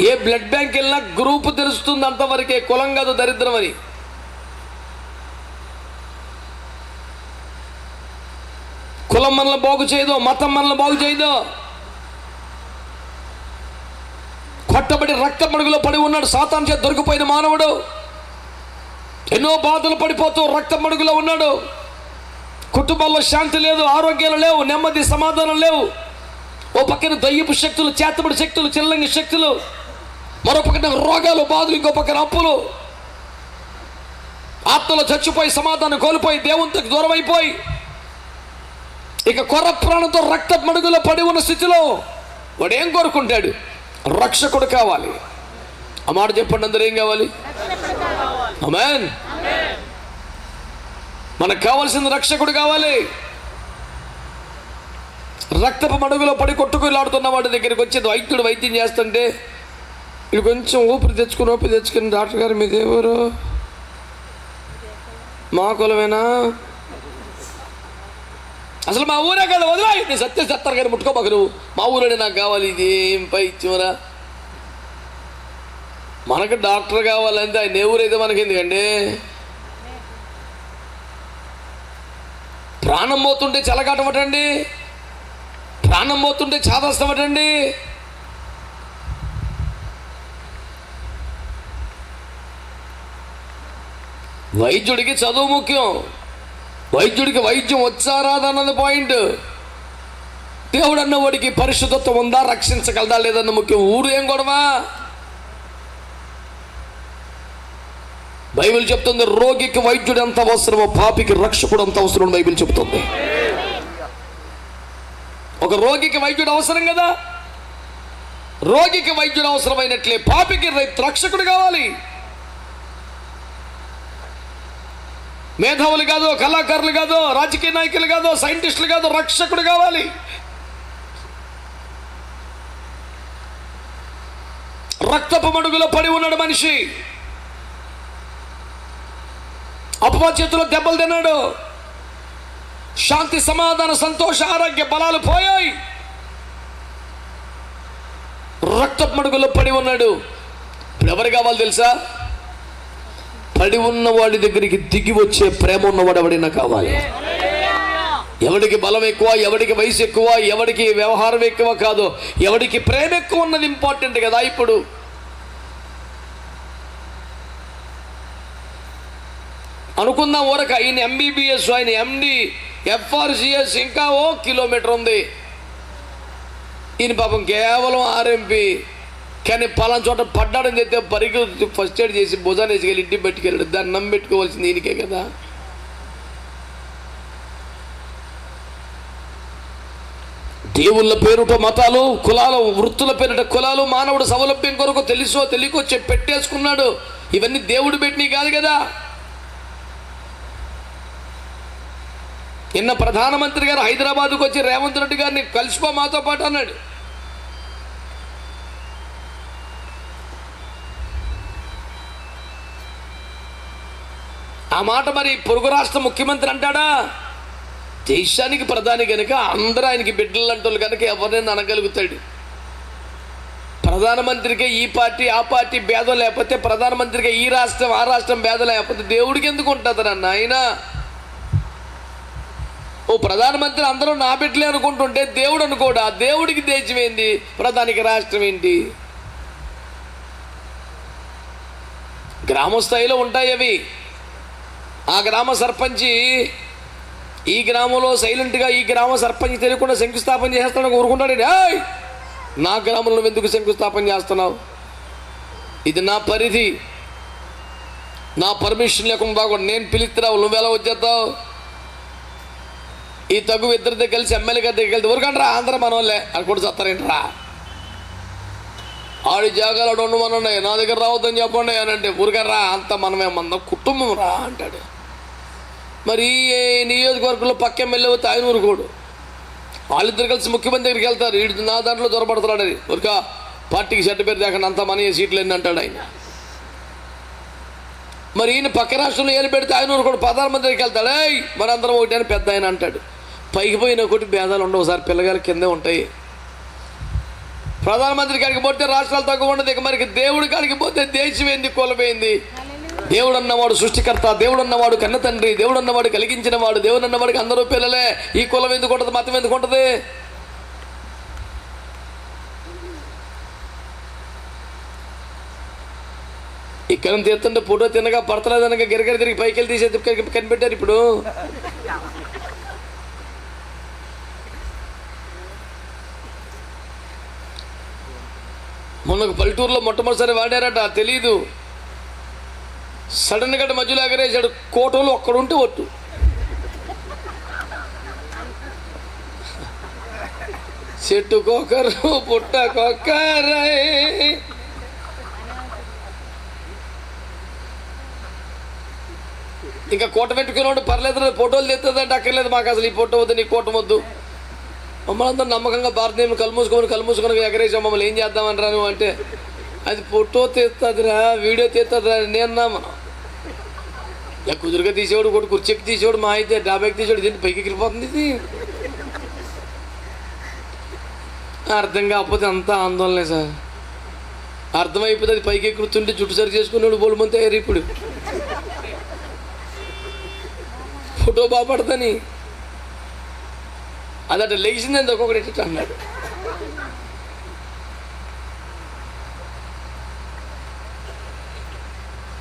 [SPEAKER 3] ఏ బ్లడ్ బ్యాంక్ వెళ్ళినా గ్రూప్ తెలుస్తుంది, అంతవరకే. కులం కాదు దరిద్రం అని. కులం మనల్ని బాగు చేయదు, మతం మనల్ని బాగు చేయదు. కొట్టబడి రక్త మడుగులో పడి ఉన్నాడు. సాతాను చేత దొరికిపోయిన మానవుడు ఎన్నో బాధలు పడిపోతూ రక్త మడుగులో ఉన్నాడు. కుటుంబాల్లో శాంతి లేదు, ఆరోగ్యాలు లేవు, నెమ్మది సమాధానం లేవు. ఓ పక్కన దయ్యపు శక్తులు, చేతబడి శక్తులు, చిల్లంగి శక్తులు, మరో పక్కన రోగాలు, బాధలు, ఇంకో పక్కన అప్పులు. ఆత్మలో చచ్చిపోయి, సమాధానం కోల్పోయి, దేవునికి దూరం అయిపోయి, ఇక కొర ప్రాణంతో రక్త మడుగులో పడి ఉన్న స్థితిలో వాడు ఏం కోరుకుంటాడు? రక్షకుడు కావాలి. ఆ మాట చెప్పండి అందరూ, ఏం కావాలి? ఆమేన్. మనకు కావాల్సింది రక్షకుడు కావాలి. రక్తపు మడుగులో పడి కొట్టుకులాడుతున్న వాడి దగ్గరికి వచ్చి వైద్యుడు వైద్యం చేస్తుంటే ఇది కొంచెం ఊపిరి తెచ్చుకుని డాక్టర్ గారు మీది ఎవరు? మా కులమేనా? అసలు మా ఊరే కదా, వదిలే, నీ సత్య సత్తారు కానీ ముట్టుకోబాకు నువ్వు. మా ఊరే నాకు కావాలి. ఇది ఏం పై ఇచ్చివరా? మనకు డాక్టర్ కావాలంటే ఆయన ఏ ఊరైతే మనకి ఎందుకండి? ప్రాణం పోతుంటే చెలగాటమటండి, ప్రాణం పోతుంటే చాదస్తమటండి. వైద్యుడికి చదువు ముఖ్యం. వైద్యుడికి వైద్యం వచ్చా రాదన్నది పాయింట్. దేవుడు అన్నవాడికి పరిశుద్ధత్వం ఉందా, రక్షించగలదా లేదన్న ముఖ్యం. ఊరు ఏం గొడవ? బైబిల్ చెప్తుంది రోగికి వైద్యుడు ఎంత అవసరమో పాపికి రక్షకుడు ఎంత అవసరం. బైబిల్ చెప్తుంది. ఒక రోగికి వైద్యుడు అవసరం కదా, రోగికి వైద్యుడు అవసరమైనట్లే పాపికి రక్షకుడు కావాలి. మేధావులు కాదు, కళాకారులు కాదు, రాజకీయ నాయకులు కాదు, సైంటిస్టులు కాదు, రక్షకుడు కావాలి. రక్తపు మడుగులో పడి ఉన్నాడు మనిషి. అపవాది చేతిలో దెబ్బలు తిన్నాడు. శాంతి, సమాధాన, సంతోష, ఆరోగ్య బలాలు పోయాయి. రక్తపు మడుగులో పడి ఉన్నాడు. ఇప్పుడు ఎవరు కావాలి తెలుసా? పడి ఉన్న వాడి దగ్గరికి దిగి వచ్చే ప్రేమ ఉన్నవాడు ఎవడైనా కావాలి. ఎవడికి బలం ఎక్కువ, ఎవడికి వయసు ఎక్కువ, ఎవడికి వ్యవహారం ఎక్కువ కాదు, ఎవడికి ప్రేమ ఎక్కువ ఉన్నది ఇంపార్టెంట్ కదా. ఇప్పుడు అనుకుందాం ఊరక ఈయన MBBS, ఆయన MD, FRCS, ఇంకా కిలోమీటర్ ఉంది. ఈయన పాపం కేవలం RMP. కానీ పలానా చోట పడ్డాడని చెప్తే పరిగెత్తి ఫస్ట్ ఎయిడ్ చేసి భుజాన్ని వేసుకెళ్ళి ఇంటికి పెట్టుకెళ్ళాడు. దాన్ని నమ్మెట్టుకోవాల్సింది ఈయనకే కదా. దేవుళ్ళ పేరుట మతాలు, కులాలు, వృత్తుల పేరుట కులాలు, మానవుడు సౌలభ్యం కొరకు తెలుసో తెలియకో పెట్టేసుకున్నాడు. ఇవన్నీ దేవుడు పెట్టినవి కాదు కదా. నిన్న ప్రధానమంత్రి గారు హైదరాబాద్కు వచ్చి రేవంత్ రెడ్డి గారిని కలిసిపో మాతో పాటు అన్నాడు. ఆ మాట మరి పొరుగు రాష్ట్ర ముఖ్యమంత్రి అంటాడా? దేశానికి ప్రధాని కనుక అందరూ ఆయనకి బిడ్డలు అంటోళ్ళు కనుక ఎవరినైనా అనగలుగుతాడు. ప్రధానమంత్రికి ఈ పార్టీ ఆ పార్టీ భేదం లేకపోతే, ప్రధానమంత్రికి ఈ రాష్ట్రం ఆ రాష్ట్రం భేదం లేకపోతే దేవుడికి ఎందుకు ఉంటుంది అన్న ఆయన? ఓ ప్రధానమంత్రి అందరూ నా బిడ్డలే అనుకుంటుంటే దేవుడు అనుకోడా? దేవుడికి దేశం ఏంది, ప్రధానికి రాష్ట్రం ఏంటి? గ్రామ స్థాయిలో ఉంటాయి అవి. ఆ గ్రామ సర్పంచి ఈ గ్రామంలో సైలెంట్గా ఈ గ్రామ సర్పంచ్ తెలియకుండా శంకుస్థాపన చేస్తాను కోరుకుంటాడు. నా గ్రామంలో నువ్వు ఎందుకు శంకుస్థాపన చేస్తున్నావు? ఇది నా పరిధి, నా పర్మిషన్ లేకుండా కూడా నేను పిలుస్తున్నావు, నువ్వెలా వచ్చేస్తావు? ఈ తగు ఇద్దరితో కలిసి ఎమ్మెల్యే గారి దగ్గరికి వెళ్తే ఊరుకండ్రా అందరూ మన వాళ్ళే అని కూడా చెప్తారేంట్రా? ఆడి జాగాలు ఉండమనండి, నా దగ్గర రావద్దని చెప్పండి అని అంటే ఊరుకర్రా అంతా మనమే, మన కుటుంబం రా అంటాడు. మరి నియోజకవర్గంలో పక్క ఎమ్మెల్యే అవుతే ఆయన ఊరుకోడు. వాళ్ళిద్దరు కలిసి ముఖ్యమంత్రి దగ్గరికి వెళ్తారు. వీడు నా దాంట్లో దొరపడుతున్నాడు అని ఊరిక పార్టీకి చెడ్డ పేరు దాకా అంతా మన సీట్లు ఎన్ని అంటాడు ఆయన. మరి ఈయన పక్క రాష్ట్రంలో ఏలు పెడితే ఆయన ఊరుకోడు. ప్రధానమంత్రి దగ్గరికి వెళ్తాడు, మనందరం ఒకటి అని పెద్ద ఆయన అంటాడు. పైకి పోయిన ఒకటి భేదాలు ఉండవు సార్, పిల్లగాల కిందే ఉంటాయి. ప్రధానమంత్రి కాడికి పోతే రాష్ట్రాలు తక్కువ ఉండదు. ఇక మరికి దేవుడి కాడికి పోతే దేశం ఏంది, కులమైంది. దేవుడు అన్నవాడు సృష్టికర్త, దేవుడు అన్నవాడు కన్న తండ్రి, దేవుడు అన్నవాడు కలిగించిన వాడు, దేవుడు అన్నవాడికి అందరూ పిల్లలే. ఈ కులం ఎందుకు ఉంటుంది, మతం ఎందుకు ఉంటుంది? ఇక్కడ తీస్తుంటే ఫోటో తినగా పడతలేదనగా గిరగిర తిరిగి పైకి వెళ్ళి తీసేది కనిపెట్టారు. ఇప్పుడు మొన్న పల్లెటూరులో మొట్టమొదటిసారి వాడారట, తెలీదు. సడన్గా మధ్యలో ఎగరేసాడు. కోటలు ఒక్కడుంటే ఒట్టు. చెట్టుకొకరు పుట్టకొక్కరై. ఇంకా కోట పెట్టుకున్నాడు పర్లేదు, ఫోటోలు తెస్తుందంటే అక్కర్లేదు, మాకు అసలు ఈ ఫోటో వద్దు, నీ కోట వద్దు. మమ్మల్ని అందరూ నమ్మకంగా భారతదేశం కలుమూసుకొని ఎగరేసాం. మమ్మల్ని ఏం చేద్దామని రాను అంటే, అది ఫోటో తీస్తుందిరా, వీడియో తీస్తుందిరా నేన్నా. మనం ఇలా కుదురుగా తీసేవాడు, ఒకటి కుర్చీకి తీసేవాడు, మా అయితే డాబాకి తీసేవాడు. ఇది పైకి ఎగిరిపోతుంది. ఇది అర్థం కాకపోతే అంతా ఆందోళనే సార్. అర్థమైపోతే అది పైకి ఎగురుతుంటే జుట్టు సరి చేసుకునేవాడు బోలు మంది తయారు. ఇప్పుడు ఫోటో బాపడతాని అదట లేచిందని ఒక్కొక్కటి ఎట్ట అన్నాడు.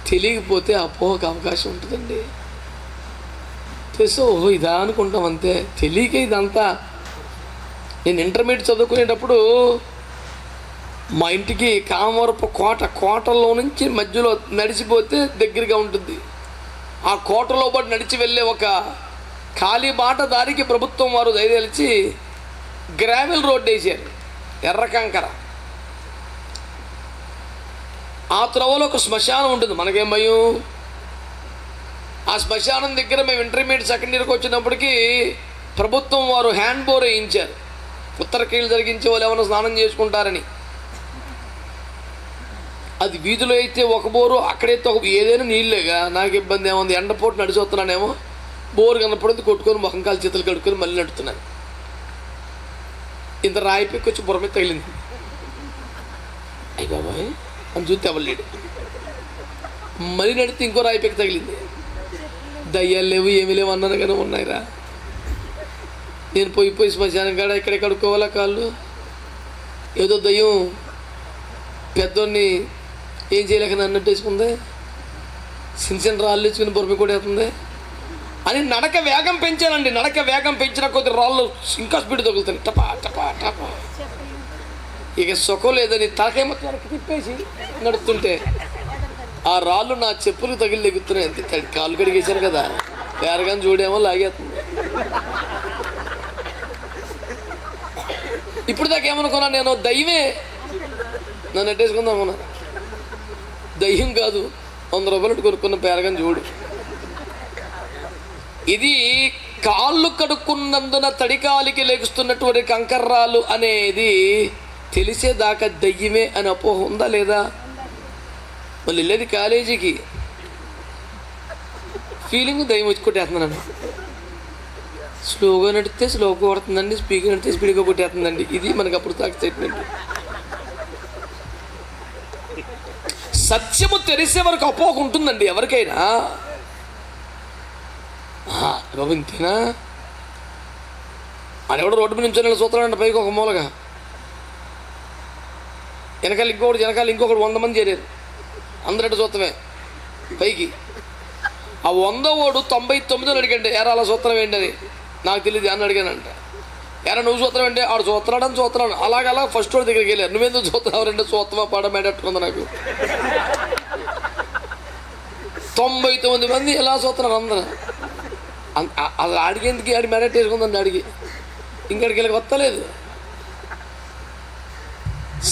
[SPEAKER 3] తెలియకపోతే అపోహకు అవకాశం ఉంటుందండి. తెలుసు ఓహో ఇదా అనుకుంటాం అంతే, తెలియక ఇదంతా. నేను ఇంటర్మీడియట్ చదువుకునేటప్పుడు మా ఇంటికి కామవరపు కోటలో నుంచి మధ్యలో నడిచిపోతే దగ్గరగా ఉంటుంది. ఆ కోటలో పాటు నడిచి వెళ్ళే ఒక ఖాళీ బాట దారికి ప్రభుత్వం వారు దయచేసి గ్రావెల్ రోడ్ వేసారు, ఎర్ర కంకర. ఆ త్రవలో ఒక శ్మశానం ఉంటుంది. మనకేం భయం? ఆ శ్మశానం దగ్గర మేము ఇంటర్మీడియట్ సెకండ్ ఇయర్కి వచ్చినప్పటికీ ప్రభుత్వం వారు హ్యాండ్ బోర్ వేయించారు. ఉత్తరకీళ్ళు జరిగించే వాళ్ళు ఏమైనా స్నానం చేసుకుంటారని. అది వీధిలో అయితే ఒక బోరు, అక్కడైతే ఒక, ఏదైనా నీళ్ళేగా. నాకు ఇబ్బంది ఏముంది, ఎండపోటు నడిచి వస్తున్నానేమో, బోరు కనపడింది కొట్టుకొని మొహంకాలు చేతులు కడుక్కొని మళ్ళీ నడుతున్నాను. ఇంత రాయి పెక్కి వచ్చి బుర్ర మీద తగిలింది. అయ్యి బాబాయ్ అని చూస్తే ఎవరు మళ్ళీ నడితే ఇంకో రాయి పెక్కి తగిలింది. దయ్యాలు లేవు ఏమీ లేవు అన్నారు కానీ ఉన్నాయిరా. నేను పోయి శ్మశానం కాడ ఇక్కడ కడుక్కోవాలా కాళ్ళు? ఏదో దయ్యం పెద్దోడిని ఏం చేయలేక నన్ను వేసుకుంది, చిన్న రాళ్ళు ఇచ్చుకుని బొరమి కూడా వేస్తుంది అని నడక వేగం పెంచానండి. నడక వేగం పెంచిన కొద్ది రాళ్ళు ఇంకా స్పీడ్ తగులుతాయి, టపా టపా టపా. ఇక సుఖం లేదని తలకాయ మొత్తం వెనక్కి తిప్పేసి నడుస్తుంటే ఆ రాళ్ళు నా చెప్పులు తగిలి లెగుతున్నాయి. అంతే, కాళ్ళు కడిగేశాను కదా, వేరగాని చూడేమో లాగేస్తుంది. ఇప్పుడు దాకా ఏమనుకున్నాను నేను, దయ్యమే నన్ను నెట్టేసుకుందాం అనుకున్నా. దయ్యం కాదు, 100 రూపాయలు కొనుక్కున్న పేరగాని చూడు. ఇది కాళ్ళు కడుక్కున్నందున తడికాలికి లెగుస్తున్నటువంటి కంకర్రాలు అనేది తెలిసేదాకా దయ్యమే అని అపోహ ఉందా లేదా? మళ్ళీ వెళ్ళేది కాలేజీకి, ఫీలింగ్ దయ్యం వచ్చి కొట్టేస్తున్నాను. స్లోగా నడితే స్లోగా కొడుతుందండి, స్పీడ్గా నడితే స్పీడ్గా కొట్టేస్తుందండి. ఇది మనకు అప్పుడు దాకా స్టేట్మెంట్. సత్యము తెలిసే వరకు అపోహ ఉంటుందండి ఎవరికైనా. బాబు ఇంతేనా అని ఎవడో రోడ్డు మీద నుంచి చూస్తాడంట పైకి ఒక మూలగా, వెనకాల ఇంకొకటి 100 మంది చేరారు, అందరూ చూస్తామే పైకి. ఆ 100 99 అడిగండి, ఎరా అలా చూస్తాం ఏంటి అని. నాకు తెలియదు అని అడిగానంట. ఎరా నువ్వు చూస్తాం ఏంటి? ఆడు చూస్తున్నాడు. అలాగలా ఫస్ట్ వాడి దగ్గరికి వెళ్ళారు. నువ్వెందుకు చూస్తున్నావు? రెండు చూస్తావా పాడ మేడట్టుకుంది నాకు. 99 మంది ఎలా చూస్తున్నారు అందరూ. అలా అడిగేందుకు ఆడి మెడట్ వేసుకుందండి. అడిగి ఇంకడికి వెళ్ళి వస్తలేదు.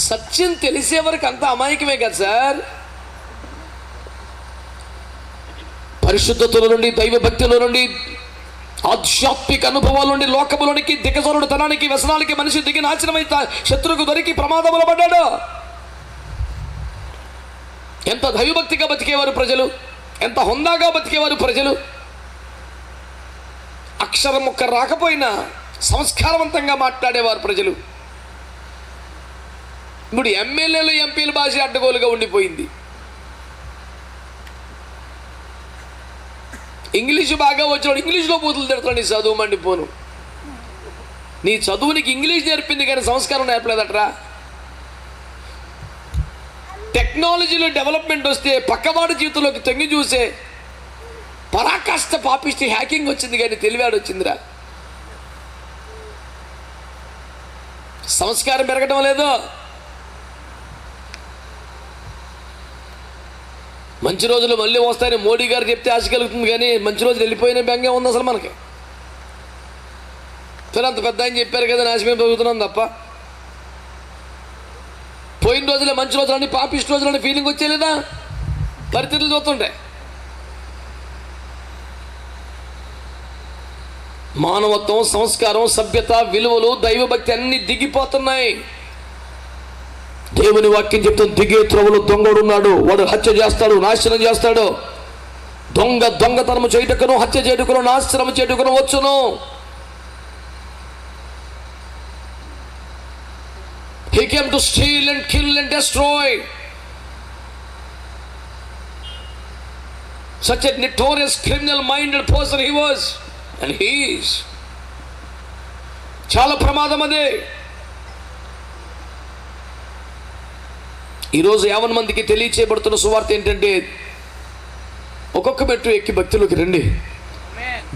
[SPEAKER 3] సత్యం తెలిసే వరకు అంత అమాయకమే కదా సార్. పరిశుద్ధతలో నుండి, దైవభక్తిలో నుండి, ఆధ్యాత్మిక అనుభవాల నుండి లోకములోనికి దిగజారుడు తనానికి వ్యసనాలకి మనిషి దిగి నాశనమై శత్రువుకు దొరికి ప్రమాదంలో పడ్డాడు. ఎంత దైవభక్తిగా బతికేవారు ప్రజలు, ఎంత హుందాగా బతికేవారు ప్రజలు. అక్షరం ఒక్క రాకపోయినా సంస్కారవంతంగా మాట్లాడేవారు ప్రజలు. ఇప్పుడు ఎమ్మెల్యేలు ఎంపీల భాష అడ్డగోలుగా ఉండిపోయింది. ఇంగ్లీషు బాగా వచ్చినాడు, ఇంగ్లీష్లో బూతులు తిడతాడు. నీ చదువు మండిపోను. నీ చదువునికి ఇంగ్లీష్ నేర్పింది కానీ సంస్కారం నేర్పలేదట్రా. టెక్నాలజీలో డెవలప్మెంట్ వస్తే పక్కవాడి జీవితంలోకి తొంగి చూసే పరాకాష్ట పాపిష్టి హ్యాకింగ్ వచ్చింది కానీ తెలివాడు వచ్చిందిరా. సంస్కారం పెరగడం లేదు. మంచి రోజులు మళ్ళీ వస్తాయని మోడీ గారు చెప్తే ఆశ కలుగుతుంది కానీ మంచి రోజులు వెళ్ళిపోయిన బెంగే ఉంది అసలు మనకి. అంత పెద్ద ఆయన చెప్పారు కదా నాశమే పెరుగుతున్నాం తప్ప, పోయిన రోజులే మంచి రోజులని పాపిష్టి రోజులని ఫీలింగ్ వచ్చేలేదా పరిస్థితులు చూస్తుంటే. మానవత్వం, సంస్కారం, సభ్యత, విలువలు, దైవభక్తి అన్ని దిగిపోతున్నాయి. దేవుని వాక్యం చెప్తుంది, దిగే త్రోవలో దొంగడున్నాడు, వాడు హత్య చేస్తాడు, నాశనం చేస్తాడు. దొంగతనము చేయుటకును, హత్య చేయుటకును, నాశనం చేయుటకును వచ్చును. He came to steal and kill and destroy. Such a notorious criminal-minded person he was, and he is. చాలా ప్రమాదం అదే. ఈరోజు 50 మందికి తెలియచేయబడుతున్న సువార్త ఏంటంటే, ఒక్కొక్క మెట్టు ఎక్కి భక్తిలోకి రండి,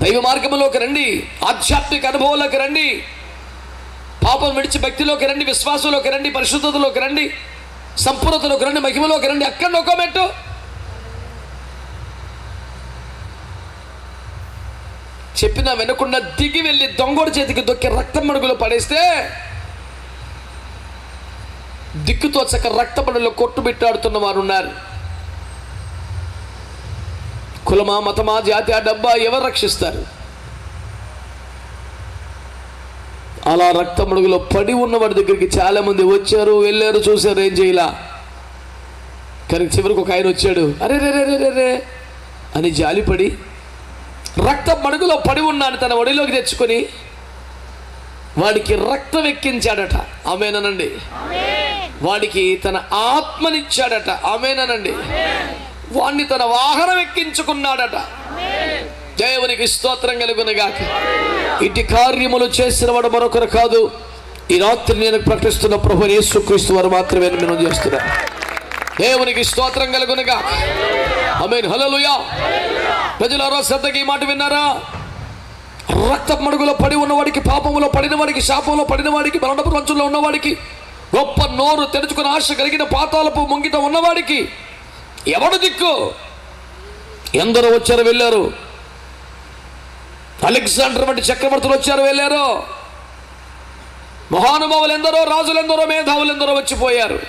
[SPEAKER 3] దైవ మార్గంలోకి రండి, ఆధ్యాత్మిక అనుభవంలోకి రండి, పాపం విడిచి భక్తిలోకి రండి, విశ్వాసంలోకి రండి, పరిశుద్ధతలోకి రండి, సంపూర్ణతలోకి రండి, మహిమలోకి రండి. అక్కడ ఒక మెట్టు. చెప్పినా వినకుండా దిగి వెళ్ళి దొంగోడి చేతికి దొక్కి రక్తం మడుగులో పడేస్తే దిక్కుతో చక్క రక్తపడులో కొట్టుబిట్టాడుతున్న వారు ఉన్నారు. కులమా, మతమా, జాతి, డబ్బా ఎవరు రక్షిస్తారు? అలా రక్తమడుగులో పడి ఉన్నవాడి దగ్గరికి చాలా మంది వచ్చారు, వెళ్ళారు, చూశారు, ఏం చేయలా. కానీ చివరికి ఒక ఆయన వచ్చాడు, అరే రే రే రే రే అని జాలిపడి రక్త మడుగులో పడి ఉన్నాను తన ఒడిలోకి తెచ్చుకొని వాడికి రక్తం ఎక్కించాడట. ఆమేనండి. వాడికి తన ఆత్మనిచ్చాడట. ఆమేనండి. వాడిని తన వాహనం ఎక్కించుకున్నాడట. దేవుని దేవునికి స్తోత్రం కలుగునుగాక. ఇటు కార్యములు చేసిన వాడు మరొకరు కాదు, ఈ రాత్రి నేను ప్రకటిస్తున్న ప్రభు యేసుక్రీస్తు వారు మాత్రమే నేను చేస్తున్నా. దేవునికి స్తోత్రం కలుగునుగాక. ఆమేన్. హల్లెలూయా. ప్రజలారా శ్రద్ధగా ఈ మాట విన్నారా? రక్త మడుగులో పడి ఉన్నవాడికి, పాపములో పడిన వాడికి, శాపంలో పడిన వాడికి, మరణపు రంచుల్లో ఉన్నవాడికి, గొప్ప నోరు తెరుచుకుని ఆశ కలిగిన పాతాళపు ముంగిట ఉన్నవాడికి ఎవడు దిక్కు? ఎందరో వచ్చారు వెళ్ళారు. అలెగ్జాండర్ వంటి చక్రవర్తులు వచ్చారు వెళ్ళారు. మహానుభావులు ఎందరో, రాజులు ఎందరో, మేధావులు ఎందరో వచ్చిపోయారు.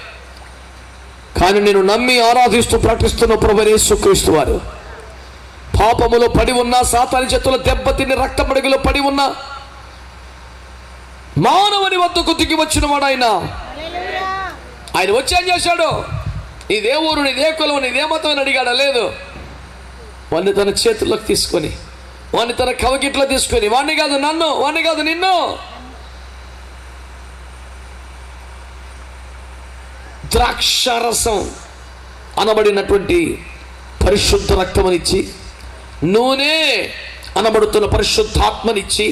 [SPEAKER 3] కానీ నేను నమ్మి ఆరాధిస్తూ ప్రకటిస్తున్న ప్రభువైన యేసుక్రీస్తు వారు పాపములో పడి ఉన్న, సాతాను చేతుల దెబ్బతిని రక్తమడుగులో పడి ఉన్న మానవుని వద్దకు దిగి వచ్చిన వాడు ఆయన. ఆయన వచ్చి ఏం చేశాడు? నీదే ఊరు, నీదే కులం, నీదే మతం అని అడిగాడా? లేదు. వాడిని తన చేతుల్లోకి తీసుకొని, వాడిని తన కవగిట్లో తీసుకొని, వాడిని కాదు నన్ను, వాడిని కాదు నిన్ను, ద్రాక్షారసం అనబడినటువంటి పరిశుద్ధ రక్తమనిచ్చి, నూనె అనబడుతున్న పరిశుద్ధాత్మనిచ్చి,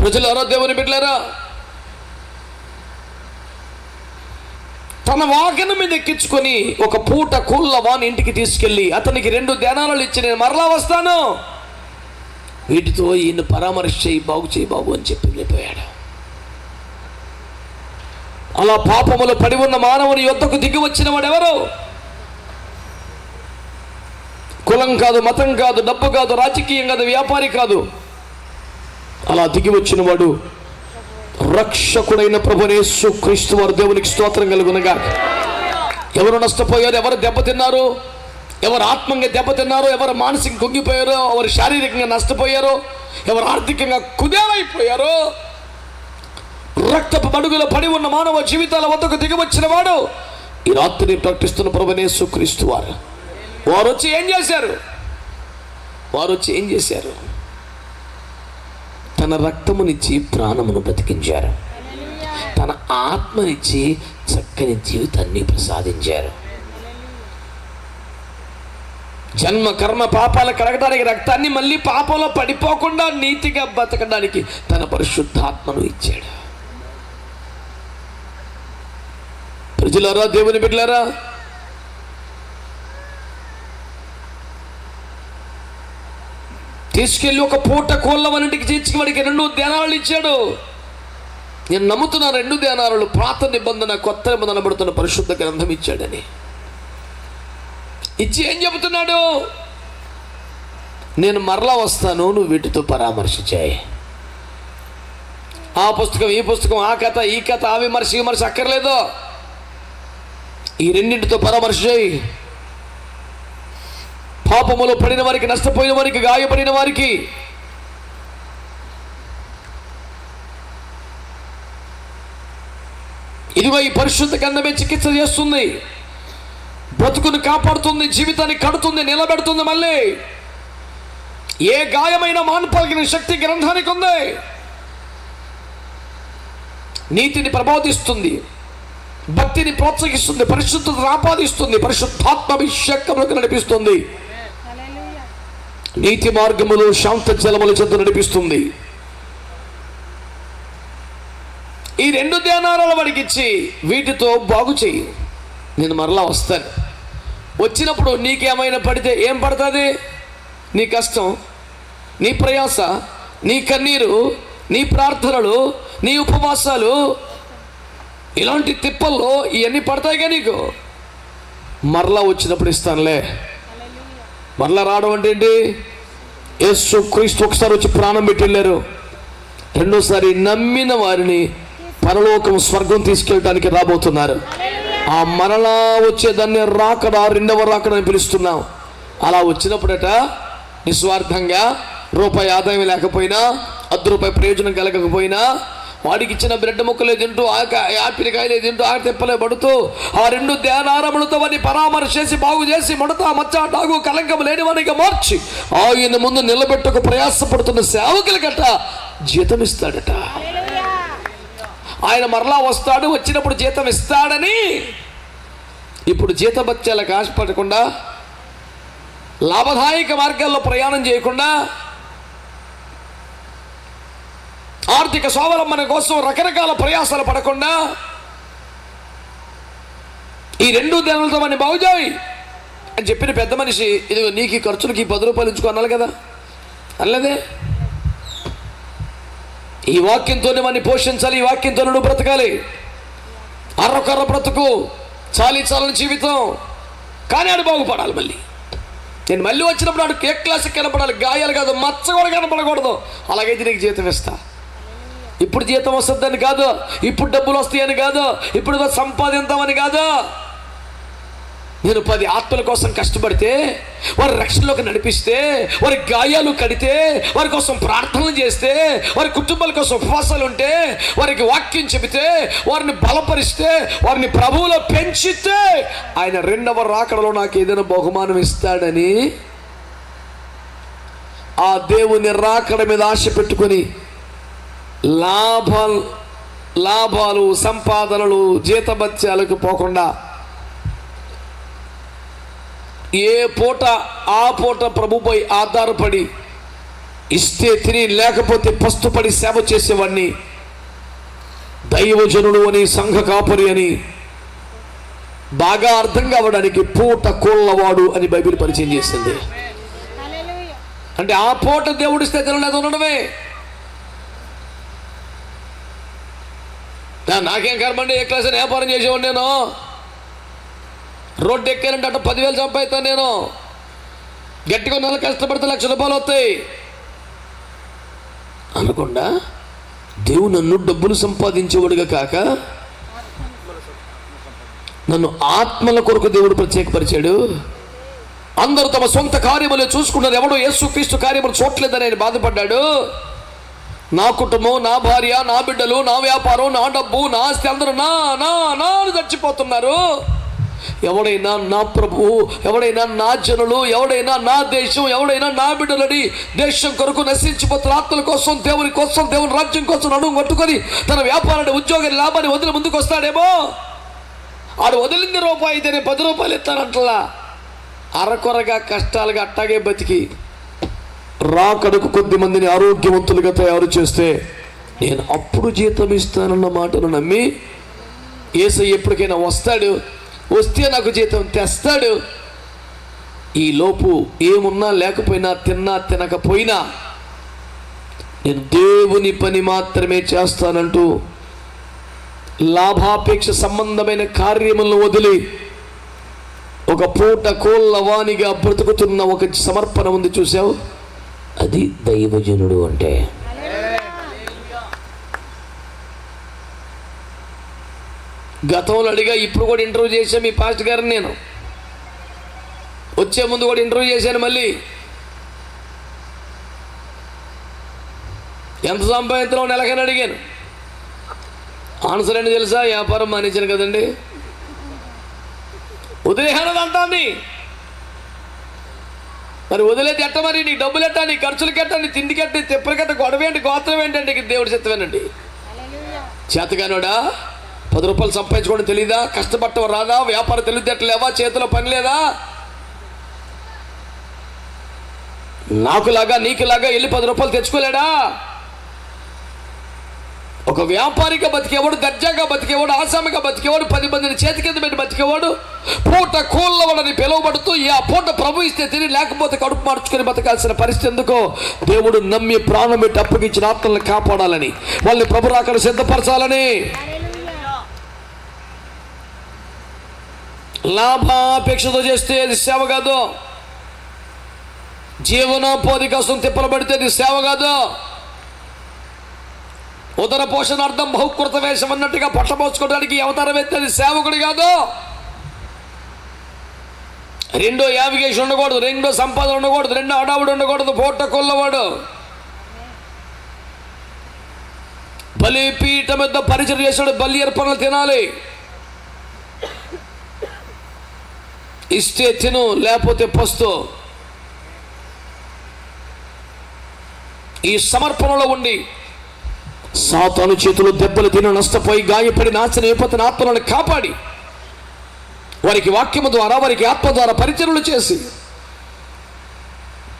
[SPEAKER 3] ప్రజలారా, దేవుని బిడ్డలారా, తన వాహనం మీద ఎక్కించుకొని ఒక పూట కూళ్ళ వాని ఇంటికి తీసుకెళ్ళి అతనికి 2 దేనారాలు ఇచ్చి, నేను మరలా వస్తాను, వీటితో ఈయన పరామర్శ చేయి, బాగు చేయి బాబు అని చెప్పి వెళ్ళిపోయాడు. అలా పాపములో పడి ఉన్న మానవుని యొద్దకు దిగి వచ్చిన వాడు ఎవరు? కులం కాదు, మతం కాదు, డబ్బు కాదు, రాజకీయం కాదు, వ్యాపారి కాదు. అలా దిగి వచ్చిన వాడు రక్షకుడైన ప్రభువైన యేసుక్రీస్తు వారు. దేవునికి స్తోత్రం కలుగునుగా. ఎవరు నష్టపోయారు? ఎవరు దెబ్బతిన్నారు? ఎవరు ఆత్మీయంగా దెబ్బతిన్నారు? ఎవరు మానసికంగా కుంగిపోయారో? ఎవరు శారీరకంగా నష్టపోయారో? ఎవరు ఆర్థికంగా కుదేలైపోయారో? రక్తపు మడుగులో పడి ఉన్న మానవ జీవితాల వద్దకు దిగి వచ్చిన వాడు ఈ రాత్రి ప్రకటిస్తున్న ప్రభువైన యేసుక్రీస్తు వారు. వారు వచ్చి ఏం చేశారు? తన రక్తమునిచ్చి ప్రాణమును బ్రతికించారు. తన ఆత్మనిచ్చి చక్కని జీవితాన్ని ప్రసాదించారు. జన్మ కర్మ పాపాలు కడగడానికి రక్తాన్ని, మళ్ళీ పాపంలో పడిపోకుండా నీతిగా బతకడానికి తన పరిశుద్ధాత్మను ఇచ్చాడు. ప్రజలారా, దేవుని బిడ్డలారా, తీసుకెళ్ళి ఒక పూట కోళ్ళ వానికి చేర్చుకు వాడికి 2 దేనారాలు ఇచ్చాడు. నేను నమ్ముతున్నా 2 దేనారాలు పాత నిబంధన, కొత్త నిబంధన పడుతున్న పరిశుద్ధ గ్రంథం ఇచ్చాడని. ఇచ్చి ఏం చెబుతున్నాడు? నేను మరలా వస్తాను, నువ్వు వీటితో పరామర్శ చేయి. ఆ పుస్తకం, ఈ పుస్తకం, ఆ కథ, ఈ కథ, ఆ విమర్శ, ఈ విమర్శ అక్కర్లేదు. ఈ 2తో పరామర్శ చేయి. పాపములో పడిన వారికి, నష్టపోయిన వారికి, గాయపడిన వారికి, ఇదిగో ఈ పరిశుద్ధ గ్రంథమే చికిత్స చేస్తుంది, బ్రతుకును కాపాడుతుంది, జీవితాన్ని కడుతుంది, నిలబెడుతుంది. మళ్ళీ ఏ గాయమైన మాన్పలిగిన శక్తి గ్రంథానికి ఉంది. నీతిని ప్రబోధిస్తుంది, భక్తిని ప్రోత్సహిస్తుంది, పరిశుద్ధతను ఆపాదిస్తుంది, పరిశుద్ధాత్మాభిషేకములకు నడిపిస్తుంది, నీతి మార్గములు, శాంత జలముల చెంత నడిపిస్తుంది. ఈ 2 దేనారాల వాడికి ఇచ్చి, వీటితో బాగు చెయ్యి, నేను మరలా వస్తాను. వచ్చినప్పుడు నీకేమైనా పడితే ఏం పడుతుంది? నీ కష్టం, నీ ప్రయాస, నీ కన్నీరు, నీ ప్రార్థనలు, నీ ఉపవాసాలు, ఇలాంటి తిప్పల్లో ఇవన్నీ పడతాయిగా నీకు. మరలా వచ్చినప్పుడు ఇస్తానులే. మరలా రావడం అంటే ఏంటి? యేసుక్రీస్తు ఒకసారి వచ్చి ప్రాణం పెట్టి వెళ్ళారు, రెండోసారి నమ్మిన వారిని పరలోకం, స్వర్గం తీసుకెళ్ళడానికి రాబోతున్నారు. ఆ మరలా వచ్చేదాన్ని రాకడా, 2వ రాకడా అని పిలుస్తున్నాం. అలా వచ్చినప్పుడట నిస్వార్థంగా, రూపాయి ఆదాయం లేకపోయినా, ₹1 ప్రయోజనం కలగకపోయినా, వాడికి ఇచ్చిన బ్రెడ్ ముక్కలే తింటూ యాపిల్ కాయలే తింటూ తిప్పలే పడుతూ ఆ 2 ధ్యానారములతో వాడిని పరామర్శ చేసి బాగు చేసి ముడత మచ్చ డాగు కలంకం లేని వాడిగా మార్చి ఆయన ముందు నిలబెట్టుకు ప్రయాసపడుతున్న సేవకుల గట్ట జీతం ఇస్తాడట. ఆయన మరలా వస్తాడు, వచ్చినప్పుడు జీతం ఇస్తాడని ఇప్పుడు జీతభత్యాలకు ఆశపడకుండా, లాభదాయక మార్గాల్లో ప్రయాణం చేయకుండా, ఆర్థిక స్వావలంబన కోసం రకరకాల ప్రయాసాలు పడకుండా ఈ 2 ధ్యానాలతో మన బాగుజాయి అని చెప్పిన పెద్ద మనిషి, ఇదిగో నీకు ఈ ఖర్చులకి 10 రూపాయలు ఇచ్చుకో అనాలి కదా, అనలేదే? ఈ వాక్యంతోనే మన పోషించాలి, ఈ వాక్యంతో నువ్వు బ్రతకాలి. అర్రకర్ర బ్రతుకు, చాలని జీవితం, కానీ ఆడు బాగుపడాలి. నేను మళ్ళీ వచ్చినప్పుడు ఆడు ఏ క్లాస్కి కనపడాలి, గాయాలు కాదు, మచ్చ కూడా కనపడకూడదు. అలాగైతే నీకు జీతం ఇస్తా. ఇప్పుడు జీతం వస్తుందని కాదు, ఇప్పుడు డబ్బులు వస్తాయని కాదు, ఇప్పుడు సంపాదిద్దామని కాదు. నేను 10 ఆత్మల కోసం కష్టపడితే, వారి రక్షణలోకి నడిపిస్తే, వారి గాయాలు కడితే, వారి కోసం ప్రార్థనలు చేస్తే, వారి కుటుంబాల కోసం ఉపవాసాలు ఉంటే, వారికి వాక్యం చెబితే, వారిని బలపరిస్తే, వారిని ప్రభువులో పెంచితే ఆయన 2వ రాకడలో నాకు ఏదైనా బహుమానం ఇస్తాడని ఆ దేవుని రాకడ మీద ఆశ పెట్టుకొని లాభాలు సంపాదనలు జీతభత్యాలకు పోకుండా ఏ పూట ఆ పూట ప్రభుపై ఆధారపడి ఇస్తే తిని లేకపోతే పస్తుపడి సేవ చేసేవాడిని దైవజనుడు అని, సంఘ కాపరి అని బాగా అర్థం కావడానికి పూట కోళ్ళవాడు అని బైబిల్ పరిచయం చేసింది. అంటే ఆ పూట దేవుడిస్తే తినలేదు ఉండడమే. నాకేం కర్మండి, ఏ క్లాస్ వ్యాపారం చేసేవాడు నేను, రోడ్డు ఎక్కానంటే అట్లా 10,000 సంపాదిస్తాను నేను, గట్టిగా నెల కష్టపడితే 1,00,000 రూపాయలు వస్తాయి అనకుండా దేవుడు నన్ను డబ్బులు సంపాదించేవాడుగా కాక నన్ను ఆత్మల కొరకు దేవుడు ప్రత్యేకపరిచాడు. అందరూ తమ సొంత కార్యములు చూసుకున్నారు, ఎవడో యేసుక్రీస్తు కార్యములు చూడలేదని ఆయన బాధపడ్డాడు. నా కుటుంబం, నా భార్య, నా బిడ్డలు, నా వ్యాపారం, నా డబ్బు, నా ఆస్తి అందరూ నా చచ్చిపోతున్నారు. ఎవడైనా నా ప్రభువు, ఎవడైనా నా జనులు, ఎవడైనా నా దేశం, ఎవడైనా నా బిడ్డలని దేశం కొరకు నశించిపోతున్న ఆత్మల కోసం, దేవుని కోసం, దేవుని రాజ్యం కోసం నడుము కొట్టుకొని తన వ్యాపారాన్ని, ఉద్యోగాన్ని, లాభాన్ని వదిలి ముందుకు వస్తాడేమో. ఆడు వదిలింది రూపాయి అయితే నేను 10 రూపాయలు ఇస్తానంటలా. అరకొరగా కష్టాలుగా అట్టాగే బతికి రాకడకు కొద్ది మందిని ఆరోగ్యవంతులుగా తయారు చేస్తే నేను అప్పుడు జీతం ఇస్తానన్న మాటను నమ్మి యేసయ్య ఎప్పటికైనా వస్తాడు, వస్తే నాకు జీతం తెస్తాడు. ఈ లోపు ఏమున్నా లేకపోయినా, తిన్నా తినకపోయినా నేను దేవుని పని మాత్రమే చేస్తానంటూ లాభాపేక్ష సంబంధమైన కార్యములను వదిలి ఒక పూట కోళ్ళవానిగా బ్రతుకుతున్న ఒక సమర్పణ ఉంది, చూసావు? అది దైవజనుడు అంటే. గతంలో అడిగా, ఇప్పుడు కూడా ఇంటర్వ్యూ చేశాను మీ పాస్టర్ గారిని. నేను వచ్చే ముందు కూడా ఇంటర్వ్యూ చేశాను. మళ్ళీ ఎంత సంపాదించడం నెలకని అడిగాను. ఆన్సర్ ఏంటి తెలుసా? వ్యాపారం మానేశాను కదండి. వదిలేహానది అంటాంది. మరి వదిలేది ఎట్ట? మరి నీ డబ్బులు ఎట్టా, నీ ఖర్చులకి ఎట్టా, నీ తిండికి ఎట్ట, తెప్పరికట్ట, గొడవేంటి, గోత్రం ఏంటంటే దేవుడి చిత్తమేనండి. చేతగానోడా 10 రూపాయలు సంపాదించుకోవడం తెలీదా? కష్టపడటం రాదా? వ్యాపారం తెలివితేటలేవా? చేతిలో పని లేదా? నాకులాగా నీకులాగా వెళ్ళి 10 రూపాయలు తెచ్చుకోలేడా? ఒక వ్యాపారిగా బతికేవాడు, దర్జాగా బతికేవాడు, ఆసామిగా బతికేవాడు, 10 మందిని చేతి కింద పెట్టి బతికేవాడు, పూట కోళ్ళవాడని పిలువబడుతూ ఆ పూట ప్రభు ఇస్తే తిని లేకపోతే కడుపు మార్చుకొని బతకాల్సిన పరిస్థితి ఎందుకో? దేవుడు నమ్మి ప్రాణం పెట్టి అప్పగించిన ఆత్మల్ని కాపాడాలని, వాళ్ళని ప్రభు రాకడ సిద్ధపరచాలని. లాభాపేక్షతో చేస్తే అది సేవ కాదు. జీవనోపాధి కోసం తిప్పలబడితే అది సేవ కాదు. ఉదర పోషణార్థం బహుకృత వేషం అన్నట్టుగా పట్టపోసుకోవడానికి అవతారం ఎత్తే అది సేవకుడు కాదు. రెండో యావిగేషన్ ఉండకూడదు, రెండో సంపాదన ఉండకూడదు, రెండో అడావుడు ఉండకూడదు, పూట కొల్లవాడు. బలిపీఠం మీద పరిచయం చేసాడు, బలి అర్పణలు తినాలి. ఇస్తే తిను, లేకపోతే పస్తు. ఈ సమర్పణలో ఉండి సాతాను చేతులు దెబ్బలు తిని నష్టపోయి గాయపడి నాశనం అయిపోతున్న ఆత్మలను కాపాడి వారికి వాక్యము ద్వారా, వారికి ఆత్మ ద్వారా పరిచర్యలు చేసి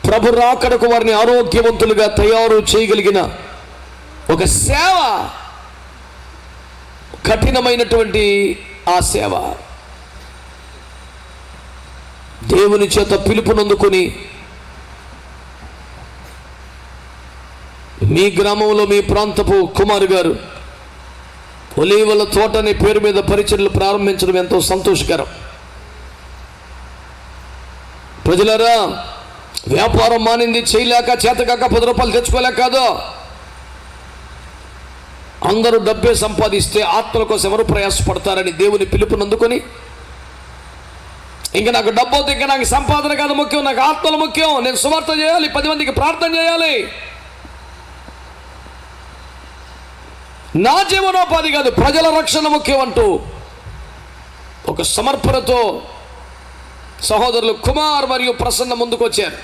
[SPEAKER 3] ప్రభు రాకడకు వారిని ఆరోగ్యవంతులుగా తయారు చేయగలిగిన ఒక సేవ, కఠినమైనటువంటి ఆ సేవ, దేవుని చేత పిలుపునందుకొని మీ గ్రామంలో మీ ప్రాంతపు కుమార్ గారు ఒలీవల తోట అనే పేరు మీద పరిచర్యలు ప్రారంభించడం ఎంతో సంతోషకరం. ప్రజలారా, వ్యాపారం మానింది, చేయలేక చేతకాక 10 రూపాయలు తెచ్చుకోలేక కాదు. అందరూ డబ్బే సంపాదిస్తే ఆత్మల కోసం ఎవరు ప్రయాసపడతారని దేవుని పిలుపునందుకొని, ఇంకా నాకు డబ్బు అవుతుంది, ఇంకా నాకు సంపాదన కాదు ముఖ్యం, నాకు ఆత్మలు ముఖ్యం, నేను సువార్త చేయాలి, 10 మందికి ప్రార్థన చేయాలి, నా జీవనోపాధి కాదు ప్రజల రక్షణ ముఖ్యం అంటూ ఒక సమర్పణతో సహోదరులు కుమార్ మరియు ప్రసన్న ముందుకు వచ్చారు.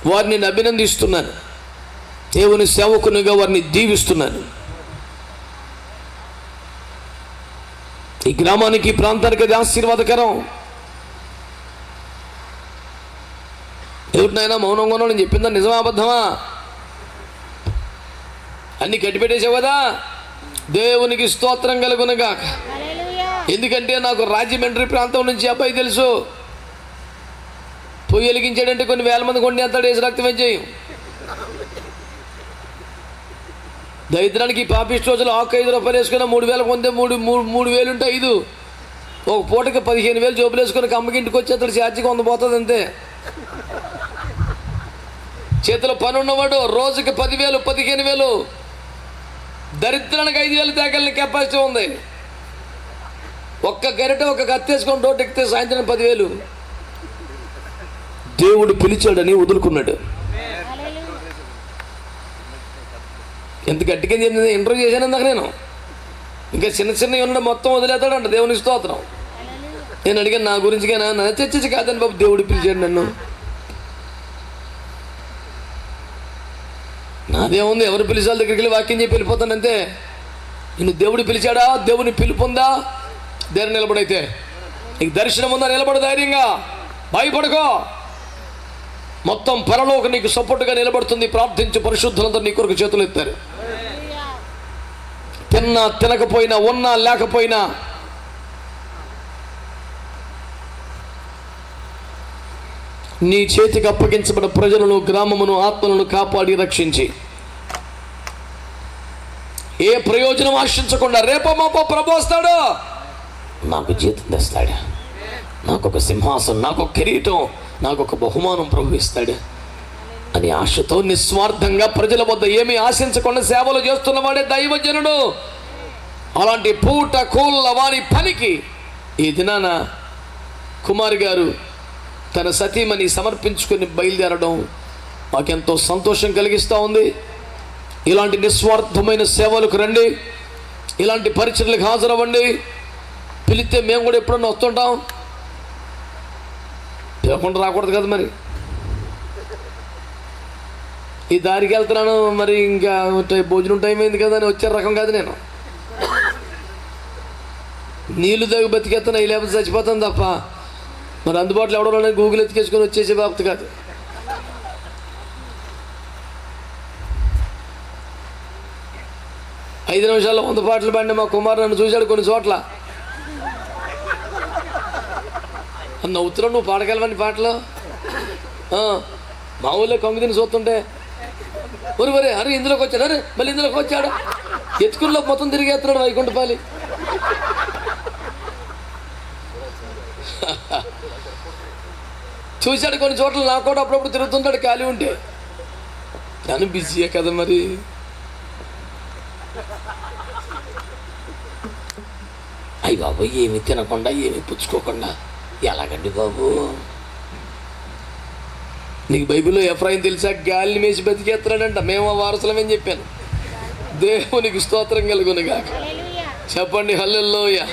[SPEAKER 3] వారిని నేను అభినందిస్తున్నాను, దేవుని సేవకునిగా వారిని దీవిస్తున్నాను. ఈ గ్రామానికి, ప్రాంతానికి అది ఆశీర్వాదకరం. ఎవరినైనా మౌనంగా ఉన్నాను, నేను చెప్పిందా నిజమా అబద్ధమా? అన్ని కట్టిపెట్టేసావు కదా. దేవునికి స్తోత్రం కలుగునుగా. ఎందుకంటే నాకు రాజమండ్రి ప్రాంతం నుంచి అబ్బాయి తెలుసు. పొయ్యి వెలిగించాడంటే కొన్ని వేల మంది కొండి అంతాడు వేసి రక్తమే చేయం. దరిద్రానికి పాపిస్ట్ రోజులు ఆకు 5 రూపాయలు వేసుకున్న 3,000 కొంటే 3,000 ఉంటే 5, ఒక పూటకి 15,000 జోబులు వేసుకుని అమ్మకి ఇంటికి వచ్చి అతడు ఛార్జీకి 100 పోతుంది అంతే. చేతిలో పని ఉన్నవాడు రోజుకి 10,000 15,000, దరిద్రానికి 5,000 తేగలిగిన కెపాసిటీ ఉంది. ఒక్క గరిట ఒక కత్తి వేసుకొని రోడ్డు ఎక్కితే సాయంత్రం 10,000. దేవుడు పిలిచాడని వదులుకున్నాడు. ఎంత గట్టిగా ఇంటర్వ్యూ చేశాను ఇందాక నేను. ఇంకా చిన్న చిన్నవి ఉన్న మొత్తం వదిలేతాడంట దేవుని స్తోత్రం. నేను అడిగాను నా గురించి, నన్ను చర్చించి కాదని బాబు, దేవుడు పిలిచాడు నన్ను. నాదేముంది, ఎవరు పిలిచాల దగ్గరికి వెళ్ళి వాక్యం చెప్పి వెళ్ళిపోతాను అంతే. నిన్ను దేవుడు పిలిచాడా, దేవుని పిలుపుందా, ధైర్యం నిలబడైతే నీకు దర్శనం ఉందా, నిలబడు ధైర్యంగా, భయపడుకో. మొత్తం పరలోక నీకు సపోర్టుగా నిలబడుతుంది. ప్రార్థించి పరిశుద్ధులందరూ నీ కొరకు చేతులు ఎత్తారు. తిన్నా తినకపోయినా, ఉన్నా లేకపోయినా నీ చేతికి అప్పగించబడిన ప్రజలను, గ్రామమును, ఆత్మలను కాపాడి రక్షించి ఏ ప్రయోజనం ఆశించకుండా రేపో మాపో ప్రభు వస్తాడు, నాకు జీతం తెస్తాడు, నాకు ఒక సింహాసనం, నాకు ఒక కిరీటం, నాకు ఒక బహుమానం ప్రభు ఇస్తాడు అని ఆశతో నిస్వార్థంగా ప్రజల వద్ద ఏమీ ఆశించకుండా సేవలు చేస్తున్నవాడే దైవజనుడు. అలాంటి పూట కూళ్ళ వారి పనికి ఈ దినాన కుమార్ గారు తన సతీమణి సమర్పించుకొని బయలుదేరడం మాకెంతో సంతోషం కలిగిస్తూ ఉంది. ఇలాంటి నిస్వార్థమైన సేవలకు రండి, ఇలాంటి పరిచర్యలకు హాజరవ్వండి. పిలిస్తే మేము కూడా ఎప్పుడన్నా వస్తుంటాం, పిలవకుండా రాకూడదు కదా. మరి ఈ దారికి వెళ్తున్నాను, మరి ఇంకా భోజనం టైం అయింది కదా అని వచ్చే రకం కాదు నేను. నీళ్లు దగ్గర బతికేస్తాను, లేకపోతే చచ్చిపోతాను తప్ప మరి అందుబాటులో ఎవడో గూగుల్ ఎత్తికేసుకొని వచ్చేసే బాబు కాదు. ఐదు నిమిషాల్లో 100 పాటలు పాడిన మా కుమార్ నన్ను చూశాడు కొన్ని చోట్ల. నవ్వుతున్నావు, నువ్వు పాడగలవని పాటలు. మా ఊళ్ళో కొంగదిని చూస్తుంటే ఒరే అరే ఇందులోకి వచ్చాడు, అరే మళ్ళీ ఇందులోకి వచ్చాడు, ఎత్తుకుల్లో మొత్తం తిరిగేస్తున్నాడు వైకుంఠపాలి. చూశాడు కొన్ని చోట్ల, నాకు కూడా అప్పుడప్పుడు తిరుగుతుంటాడు ఖాళీ ఉంటే. కానీ బిజీయే కదా మరి. అయ్యి బాబు, ఏమి తినకుండా ఏమి పుచ్చుకోకుండా ఎలాగండి బాబు? నీకు బైబిల్లో ఎఫ్రాయిం తెలుసా? గాలిని మేసి బతికేస్తున్నాడంట. మేము వారసులమని చెప్పాను. దేవునికి స్తోత్రం కలుగునుగాక. చెప్పండి హల్లెలూయా.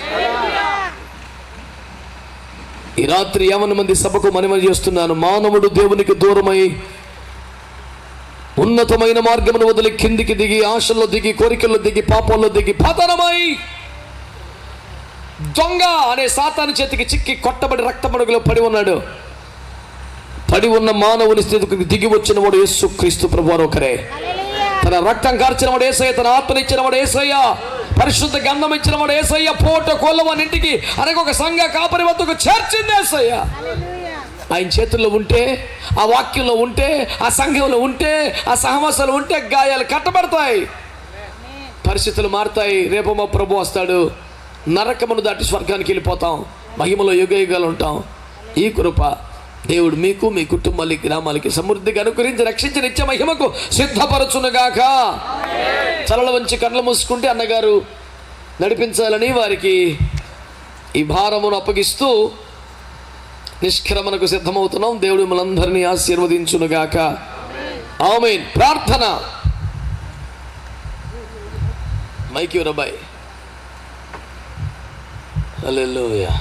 [SPEAKER 3] ఈ రాత్రి 50 మంది సభకు మనవి చేస్తున్నాను. మానవుడు దేవునికి దూరమై ఉన్నతమైన మార్గమును వదిలి కిందికి దిగి, ఆశల్లో దిగి, కోరికల్లో దిగి, పాపాల్లో దిగి, పతనమై దొంగ అనే సాతాను చేతికి చిక్కి కొట్టబడి రక్తమడుగులో పడి ఉన్నాడు. పడి ఉన్న మానవుని స్థితికి దిగి వచ్చిన వాడు యేసుక్రీస్తు ప్రభువారు ఒకరే. తన రక్తం కార్చిన వాడు యేసయ్య, తన ఆత్మనిచ్చిన వాడు యేసయ్య, పరిశుద్ధ గంధం ఇచ్చిన వాడు యేసయ్య, పోట కొల్లవని ఇంటికి అనగా ఒక సంఘ కాపరి వద్దకు చేర్చింది యేసయ్య. ఆయన చేతుల్లో ఉంటే, ఆ వాక్యంలో ఉంటే, ఆ సంఘంలో ఉంటే, ఆ సహవాసాలు ఉంటే గాయాలు కట్టబడతాయి, పరిస్థితులు మారుతాయి. రేపు మా ప్రభు వస్తాడు, నరకమును దాటి స్వర్గానికి వెళ్ళిపోతాం, మహిమలో యుగయుగాలు ఉంటాం. ఈ కృప దేవుడు మీకు, మీ కుటుంబాలకి, గ్రామాలకి సమృద్ధిగా అనుకరించి రక్షించి నిత్య మహిమకు సిద్ధపరచునుగాక. చలల వంచి కళ్ళ మూసుకుంటే అన్నగారు నడిపించాలని వారికి ఈ భారమును అప్పగిస్తూ నిష్క్రమణకు సిద్ధమవుతున్నాం. దేవుడు మనందరినీ ఆశీర్వదించునుగాక. ఆమేన్. ప్రార్థన. మైకి రబాయ్. హల్లెలూయా.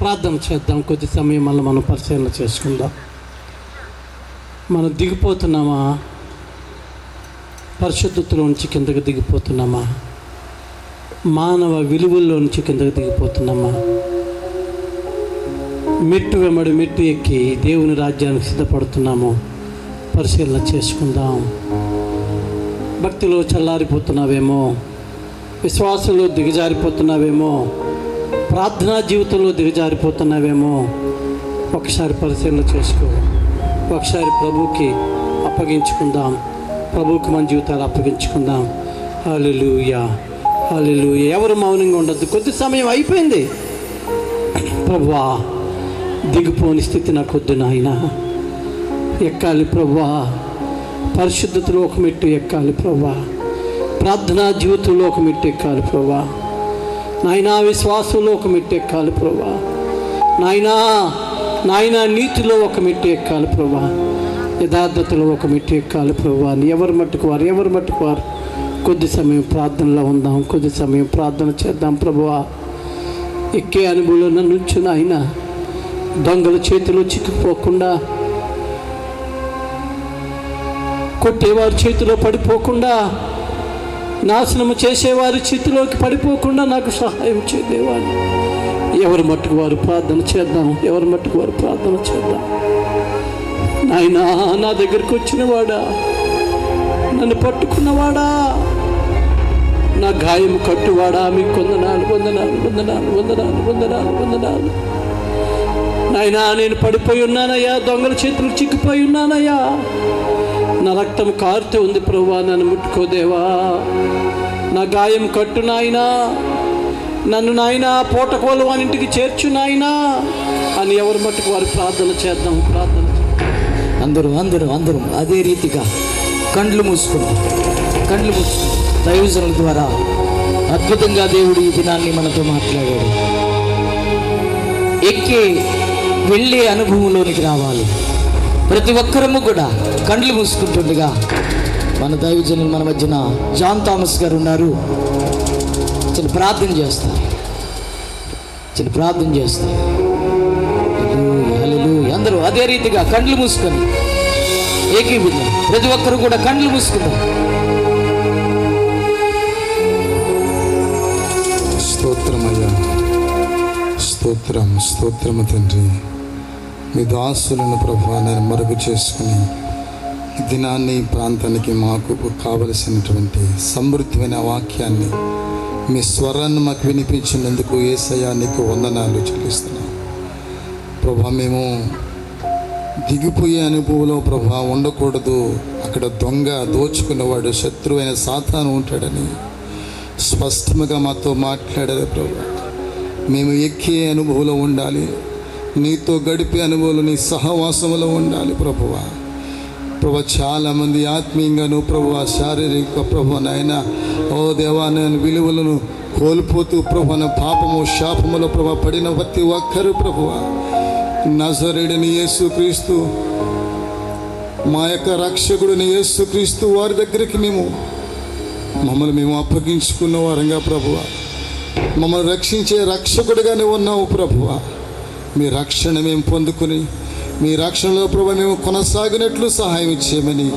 [SPEAKER 5] ప్రార్థన చేద్దాం. కొద్ది సమయం మళ్ళీ మనం పరిశీలన చేసుకుందాం. మనం దిగిపోతున్నామా? పరిశుద్ధతలో నుంచి కిందకు దిగిపోతున్నామా? మానవ విలువల్లో నుంచి కిందకు దిగిపోతున్నామా? మెట్టు వెంబడి మెట్టు ఎక్కి దేవుని రాజ్యానికి సిద్ధపడుతున్నాము. పరిశీలన చేసుకుందాం. భక్తిలో చల్లారిపోతున్నావేమో, విశ్వాసంలో దిగజారిపోతున్నావేమో, ప్రార్థనా జీవితంలో దిగజారిపోతున్నావేమో. ఒకసారి పరిశీలన చేసుకో. ఒకసారి ప్రభువుకి అప్పగించుకుందాం. ప్రభువుకి మన జీవితాలు అప్పగించుకుందాం. హల్లెలూయా, హల్లెలూయా. ఎవరు మౌనంగా ఉండద్దు. కొద్ది సమయం అయిపోయింది. ప్రభువా, దిగిపోని స్థితి నాకు వద్దు నాయనా. ఎక్కాలి ప్రభువా, పరిశుద్ధతలో ఒక మెట్టు ఎక్కాలి ప్రభువా, ప్రార్థనా జీవితంలో ఒక మెట్టు ఎక్కాలి ప్రభువా నాయనా, విశ్వాసంలో ఒక మెట్టు ఎక్కాలి ప్రభువా నాయనా, నాయనా నీతిలో ఒక మెట్టు ఎక్కాలి ప్రభువా, యథార్థతలో ఒక మెట్టు ఎక్కాలి ప్రభువా. ఎవరు మట్టుకు వారు కొద్ది సమయం ప్రార్థనలో ఉందాం. కొద్ది సమయం ప్రార్థన చేద్దాం. ప్రభువా, ఎక్కే అనుభవంలో నన్ను ఉంచు నాయనా. దొంగల చేతిలో చిక్కుపోకుండా, కొట్టేవారి చేతిలో పడిపోకుండా, నాశనము చేసేవారి చేతిలోకి పడిపోకుండా నాకు సహాయం చేయదేవాని. ఎవరి మట్టుకు వారు ప్రార్థన చేద్దాం. ఎవరి మట్టుకు వారు ప్రార్థన చేద్దాం. నాయనా, నా దగ్గరికి వచ్చినవాడా, నన్ను పట్టుకున్నవాడా, నా గాయం కట్టువాడా, మీకు వందనాలు వందనాలు వందనాలు వందనాలు వందనాలు వందనాలు. నాయనా, నేను పడిపోయి ఉన్నానయ్యా, దొంగల చేతులు చిక్కిపోయి ఉన్నానయ్యా. నా రక్తం కారుతూ ఉంది ప్రభువా, నన్ను ముట్టుకోదేవా. నా గాయం కట్టు నాయనా, నన్ను నాయనా పోటకోలు అని ఇంటికి చేర్చు నాయనా అని ఎవరి మట్టుకు వారు ప్రార్థన చేద్దాం. ప్రార్థన
[SPEAKER 1] అందరూ అదే రీతిగా కండ్లు మూసుకుని దైవజనుల ద్వారా అద్భుతంగా దేవుడు ఈ దినాన్ని మనతో మాట్లాడాడు. ఎక్కి వెళ్ళే అనుభవంలోనికి రావాలి. ప్రతి ఒక్కరము కూడా కండ్లు మూసుకుంటుండగా మన దైవజనులు మన మధ్యన జాన్ థామస్ గారు ఉన్నారు. చిన్న ప్రార్థన చేస్తారు. హల్లెలూయా. అందరూ అదే రీతిగా కండ్లు మూసుకొని ఏకీభవిద్దాం. ప్రతి ఒక్కరు కూడా కండ్లు మూసుకుందాం.
[SPEAKER 6] స్తోత్రమయ్యా, స్తోత్రము తండ్రి. మీ దాసులను ప్రభువా నేను మరుగు చేసుకుని దినాన్ని, ప్రాంతానికి మాకు కావలసినటువంటి సమృద్ధమైన వాక్యాన్ని, మీ స్వరాన్ని మాకు వినిపించినందుకు యేసయ్యా నీకు వందనాలు చెల్లిస్తున్నాం ప్రభువా. మేము దిగిపోయే అనుభవంలో ప్రభువా ఉండకూడదు. అక్కడ దొంగ, దోచుకున్నవాడు, శత్రువైన సాతాను ఉంటాడని స్పష్టంగా మాతో మాట్లాడారు ప్రభువా. మేము ఎక్కే అనుభవంలో ఉండాలి, నీతో గడిపే అనుభవంలో, నీ సహవాసంలో ఉండాలి ప్రభువా. ప్రభు చాలామంది ఆత్మీయంగాను ప్రభు శారీరక ప్రభు నాయన ఓ దేవా నేను విలువలను కోల్పోతూ ప్రభు పాపము శాపములో ప్రభు పడిన ప్రతి ఒక్కరు ప్రభు నజరేయుడైన యేసుక్రీస్తు మా యొక్క రక్షకుడిని యేసుక్రీస్తు వారి దగ్గరికి మమ్మల్ని మేము అప్పగించుకున్న వారంగా ప్రభువ, మమ్మల్ని రక్షించే రక్షకుడిగానే ఉన్నావు ప్రభువ. మీ రక్షణ మేము పొందుకుని మీ రక్షణలో ప్రభు మేము కొనసాగినట్లు సహాయం చేయమని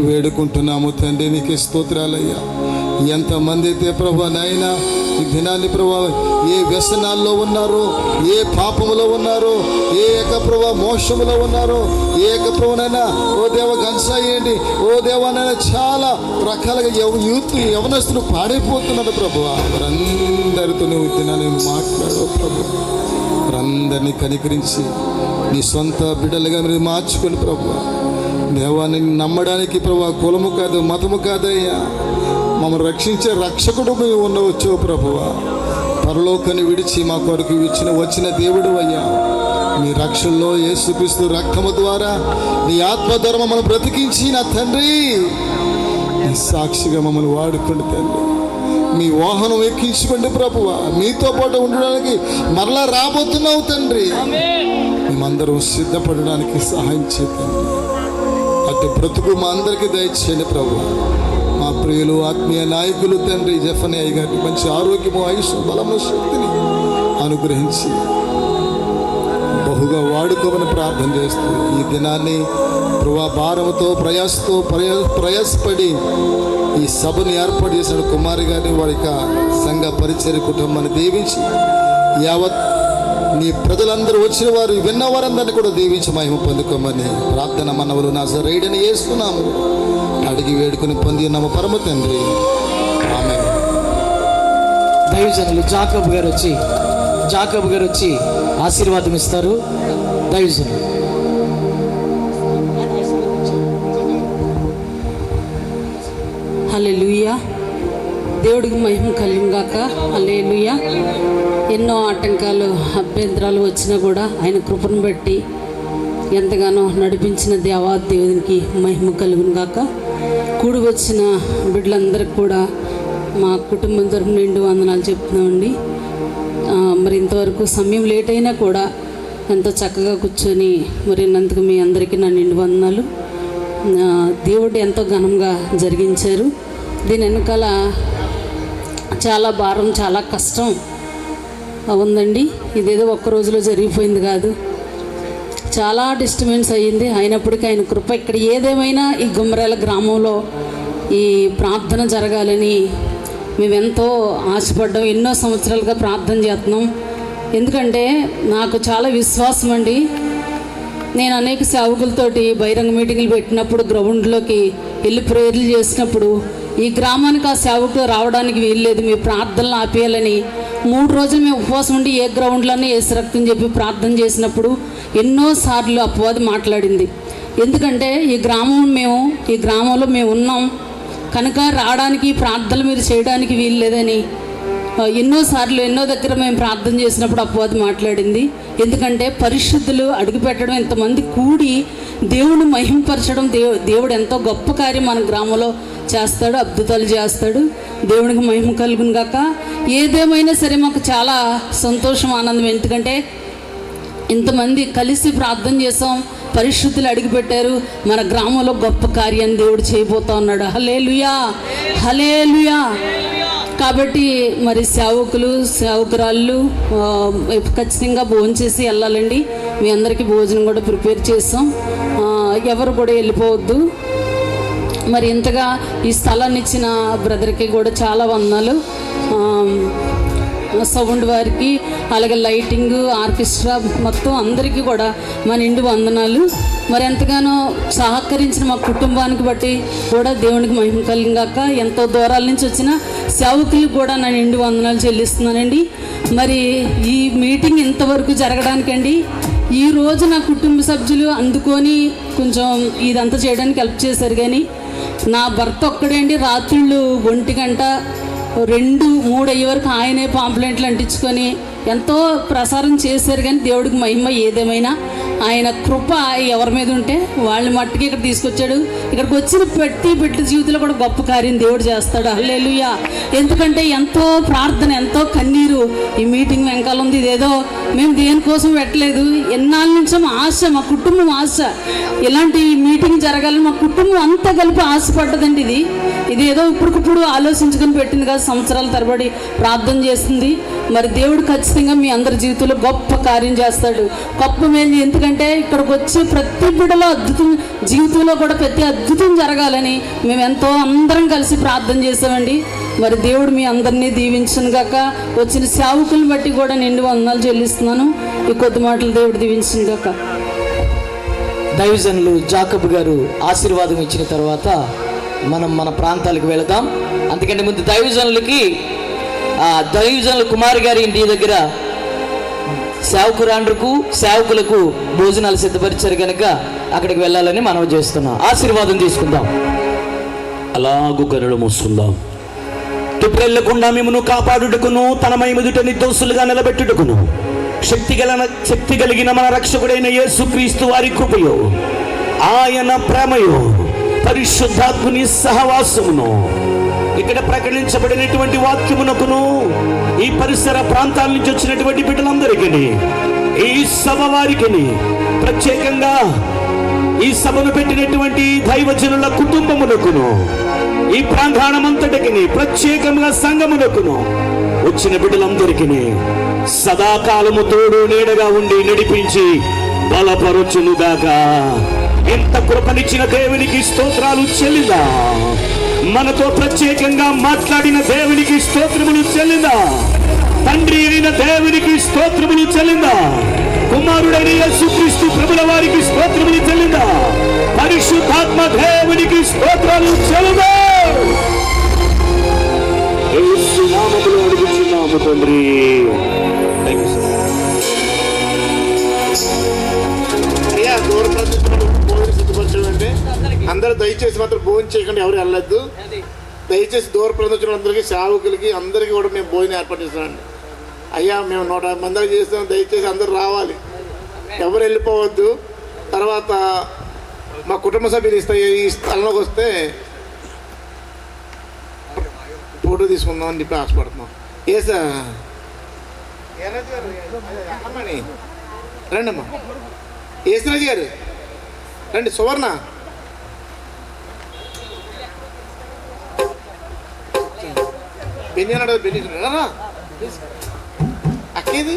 [SPEAKER 6] వేడుకుంటున్నాము తండ్రి. నీకే స్తోత్రాలయ్యా. ఎంతమంది అయితే ప్రభు నాయన ఈ దినాన్ని ప్రభు ఏ వ్యసనాల్లో ఉన్నారో, ఏ పాపములో ఉన్నారో, ఏ ఏక ప్రభు మోసములో ఉన్నారో, ఏ ఏక ప్రభునైనా ఓ దేవ గంసాయండి ఓ దేవనైనా చాలా రకాలుగా యూత్ యవనస్తులు పాడైపోతున్నారు ప్రభు. వారందరితో నువ్వు దినాన్ని మాట్లాడు ప్రభు. వారందరినీ కనికరించి నీ సొంత బిడ్డలుగా మీరు మార్చుకొని ప్రభు. దేవాన్ని నమ్మడానికి ప్రభు కులము కాదు, మతము కాదయ్యా, మమ్మల్ని రక్షించే రక్షకుడు మేము ఉండవచ్చు ప్రభువ. పరలోకాన్ని విడిచి మా కొరకు వచ్చిన దేవుడు అయ్యా. మీ రక్షణలో యేసుక్రీస్తు రక్తము ద్వారా నీ ఆత్మ ద్వారా మమ్మల్ని బ్రతికించి నా తండ్రి నీ సాక్షిగా మమ్మల్ని వాడుకోండి తండ్రి. మీ వాహనం ఎక్కించుకోండి ప్రభువ. మీతో పాటు ఉండడానికి మరలా రాబోతున్నావు తండ్రి. మేమందరం సిద్ధపడడానికి సహాయం చేయండి. అటు బ్రతుకు మా అందరికీ దయచేయండి ప్రభు. మా ప్రియులు ఆత్మీయ నాయకులు తండ్రి జెఫనియా గారికి మంచి ఆరోగ్యము, ఆయుష్, బలము, శక్తిని అనుగ్రహించి బహుగా వాడుకోమని ప్రార్థన చేస్తూ ఈ దినాన్ని ప్రభా భారముతో ప్రయాసపడి ఈ సభను ఏర్పాటు చేసిన కుమారి గారిని వారి యొక్క సంఘ పరిచర్య కుటుంబాన్ని దీవించి యావత్ నీ ప్రజలందరూ వచ్చిన వారు విన్నవారందరినీ కూడా దీవించి మహిమ పొందుకోమని ప్రార్థన మనవులు నజరేయుడైన యేసునామమున అడిగి వేడుకొని పొంది ఉన్నాము పరమ తండ్రి. ఆమేన్.
[SPEAKER 1] దైవజనులు జాకబ్ గారు వచ్చి ఆశీర్వాదం ఇస్తారు. దైవజనులు
[SPEAKER 7] హల్లెలూయా. దేవుడికి మహిమ కలుగుగాక. హల్లెలూయా. ఎన్నో ఆటంకాలు అభ్యంతరాలు వచ్చినా కూడా ఆయన కృపను బట్టి ఎంతగానో నడిపించిన దేవునికి మహిమ కలుగుగాక. కూడి వచ్చిన బిడ్డలందరికీ కూడా మా కుటుంబం తరపున నిండు వందనాలు చెప్తున్నామండి. మరి ఇంతవరకు సమయం లేట్ అయినా కూడా ఎంతో చక్కగా కూర్చొని మరి నందుకు మీ అందరికీ నా నిండు వందనాలు. దేవుడు ఎంతో ఘనంగా జరిగించారు. దీని వెనకాల చాలా భారం, చాలా కష్టం ఉందండి. ఇదేదో ఒక్క రోజులో జరిగిపోయింది కాదు, చాలా డిస్టర్బెన్స్ అయ్యింది. అయినప్పటికీ ఆయన కృప ఇక్కడ ఏదేమైనా ఈ గుమ్మరాల గ్రామంలో ఈ ప్రార్థన జరగాలని మేమెంతో ఆశపడ్డాం. ఎన్నో సంవత్సరాలుగా ప్రార్థన చేస్తున్నాం. ఎందుకంటే నాకు చాలా విశ్వాసం అండి. నేను అనేక సేవకులతోటి బహిరంగ మీటింగులు పెట్టినప్పుడు గ్రౌండ్లోకి వెళ్ళి ప్రేయర్లు చేసినప్పుడు ఈ గ్రామానికి ఆ సేవకులు రావడానికి వీల్లేదు, మీ ప్రార్థనలు ఆపేయాలని 3 రోజులు మేము ఉపవాసం ఉండి ఏ గ్రౌండ్లోనే ఏసు రక్తం చెప్పి ప్రార్థన చేసినప్పుడు ఎన్నోసార్లు అపవాది మాట్లాడింది. ఎందుకంటే ఈ గ్రామంలో మేము ఉన్నాం కనుక రావడానికి ప్రార్థనలు మీరు చేయడానికి వీల్లేదని ఎన్నోసార్లు ఎన్నో దగ్గర మేము ప్రార్థన చేసినప్పుడు అపవాది మాట్లాడింది. ఎందుకంటే పరిశుద్ధులు అడుగుపెట్టడం, ఇంతమంది కూడి దేవుని మహిమపరచడం, దేవుడు ఎంతో గొప్ప కార్యం మన గ్రామంలో చేస్తాడు, అద్భుతాలు చేస్తాడు. దేవునికి మహిమ కలుగును గాక. ఏదేమైనా సరే మాకు చాలా సంతోషం, ఆనందం. ఎందుకంటే ఇంతమంది కలిసి ప్రార్థన చేసాం, పరిశుద్ధులు అడుగుపెట్టారు, మన గ్రామంలో గొప్ప కార్యాన్ని దేవుడు చేయబోతా ఉన్నాడు. హల్లెలూయా, హల్లెలూయా. కాబట్టి మరి సేవకురాళ్ళు ఖచ్చితంగా భోజనం చేసి వెళ్ళాలండి. మీ అందరికీ భోజనం కూడా ప్రిపేర్ చేసాం, ఎవరు కూడా వెళ్ళిపోవద్దు. మరి ఇంతగా ఈ స్థలాన్ని ఇచ్చిన బ్రదర్కి కూడా చాలా వందనాలు. సౌండ్ వారికి, అలాగే లైటింగ్, ఆర్కెస్ట్రా మొత్తం అందరికీ కూడా మా నిండు వందనాలు. మరి ఎంతగానో సహకరించిన మా కుటుంబానికి బట్టి కూడా దేవునికి మహిమ కలిగాక. ఎంతో దూరాల నుంచి వచ్చిన సేవకులకు కూడా నా నిండు వందనాలు చెల్లిస్తున్నానండి. మరి ఈ మీటింగ్ ఇంతవరకు జరగడానికండి ఈరోజు నా కుటుంబ సభ్యులు అందుకొని కొంచెం ఇదంతా చేయడానికి హెల్ప్ చేశారు. కానీ నా భర్త ఒక్కడే అండి రాత్రుళ్ళు 1 గంట 2, 3 అయ్యే వరకు ఆయనే పాంప్లెంట్లు అంటించుకొని ఎంతో ప్రసారం చేశారు. కానీ దేవుడికి మహిమ ఏదేమైనా ఆయన కృప ఎవరి మీద ఉంటే వాళ్ళ మట్టుకి ఇక్కడ తీసుకొచ్చాడు. ఇక్కడికి వచ్చిన ప్రతి బిడ్డ జీవితంలో కూడా గొప్ప కార్యం దేవుడు చేస్తాడు. హల్లెలూయా. ఎందుకంటే ఎంతో ప్రార్థన, ఎంతో కన్నీరు ఈ మీటింగ్ వెనకాల ఉంది. ఇదేదో మేము దేనికోసం పెట్టలేదు, ఎన్నాళ్ళ నుంచో మా ఆశ, మా కుటుంబం ఆశ, ఇలాంటి మీటింగ్ జరగాలని మా కుటుంబం అంతా కలిపి ఆశపడ్డదండి. ఇది ఏదో ఇప్పుడుకిప్పుడు ఆలోచించుకొని పెట్టింది కాదు, సంవత్సరాల తరబడి ప్రార్థన చేస్తుంది. మరి దేవుడు ఖచ్చితంగా మీ అందరి జీవితంలో గొప్ప కార్యం చేస్తాడు, గొప్ప మేలు. ఎందుకంటే ఇక్కడికి వచ్చే ప్రతి బిడ్డలో అద్భుతం, జీవితంలో కూడా ప్రతి అద్భుతం జరగాలని మేము ఎంతో అందరం కలిసి ప్రార్థన చేసామండి. మరి దేవుడు మీ అందరినీ దీవించను గాక. వచ్చిన సేవకులను బట్టి కూడా నిండు వందనాలు చెల్లిస్తున్నాను. ఈ కొద్ది మాటలు దేవుడు దీవించను గాక.
[SPEAKER 1] దైవజనులు జాకబ్ గారు ఆశీర్వాదం ఇచ్చిన తర్వాత మనం మన ప్రాంతాలకు వెళదాం. అందుకంటే ముందు దైవజనుల కుమార్ గారి ఇంటి దగ్గర సేవకులకు భోజనాలు సిద్ధపరిచారు కనుక అక్కడికి వెళ్ళాలని మనం చేస్తున్నాం. ఆశీర్వాదం తీసుకుందాం.
[SPEAKER 2] అలాగు కరుణ మూసుకుందాం. తుప్రెళ్లకుండా మిమ్మను కాపాడుటకును తన మైముదుట నిర్దోషులుగా నిలబెట్టుటకును శక్తి కలిగిన మన రక్షకుడైన యేసుక్రీస్తు వారి కృపయో, ఆయన ప్రేమయో, పరిశుద్ధాత్ముని సహవాసమును, ఇక్కడ ప్రకటించబడినటువంటి వాక్యమునకును ఈ పరిసర ప్రాంతాల నుంచి వచ్చినటువంటి బిడ్డలందరికీ, ఈ సభ వారికి, ప్రత్యేకంగా ఈ సభను పెట్టినటువంటి దైవజనుల కుటుంబమునకును, ఈ ప్రాంగణమంతటికి, ప్రత్యేకంగా సంఘమునకును వచ్చిన బిడ్డలందరికీ సదాకాలము తోడు నీడగా ఉండి నడిపించి బలపరచునుగాక. ఎంత కృపనిచ్చిన దేవునికి స్తోత్రాలు చెల్లిందా. మనతో ప్రత్యేకంగా మాట్లాడిన దేవునికి స్తోత్రములు చెల్లిందా. తండ్రి అయిన దేవునికి స్తోత్రములు చెల్లిందా. కుమారుడైన యేసుక్రీస్తు ప్రభుల వారికి స్తోత్రములు చెల్లిందా. పరిశుద్ధాత్మ దేవునికి స్తోత్రాలు చెల్లిందా. యేసు నామములో అడుగుచున్నాము తండ్రి.
[SPEAKER 8] అయ్యా, దూర ప్రాంతంలో భోజనం సిద్ధపరచడం అంటే అందరూ దయచేసి మాత్రం భోజనం చేయకుండా ఎవరు వెళ్ళొద్దు. దయచేసి దూర ప్రాంతం అందరికీ, సేవకులకి అందరికీ కూడా మేము భోజనం ఏర్పాటు చేస్తామండి. అయ్యా, మేము 150 మందికి చేస్తాం. దయచేసి అందరూ రావాలి, ఎవరు వెళ్ళిపోవద్దు. తర్వాత మా కుటుంబ సభ్యులు ఈ స్థలంలోకి వస్తే ఫోటో తీసుకుందాం అని చెప్పి ఆశపడుతున్నాం. రండి అమ్మా, ఏసరాజు గారు రండి. సువర్ణ బెన్ని అన్నాడు, బెన్ని అక్కేది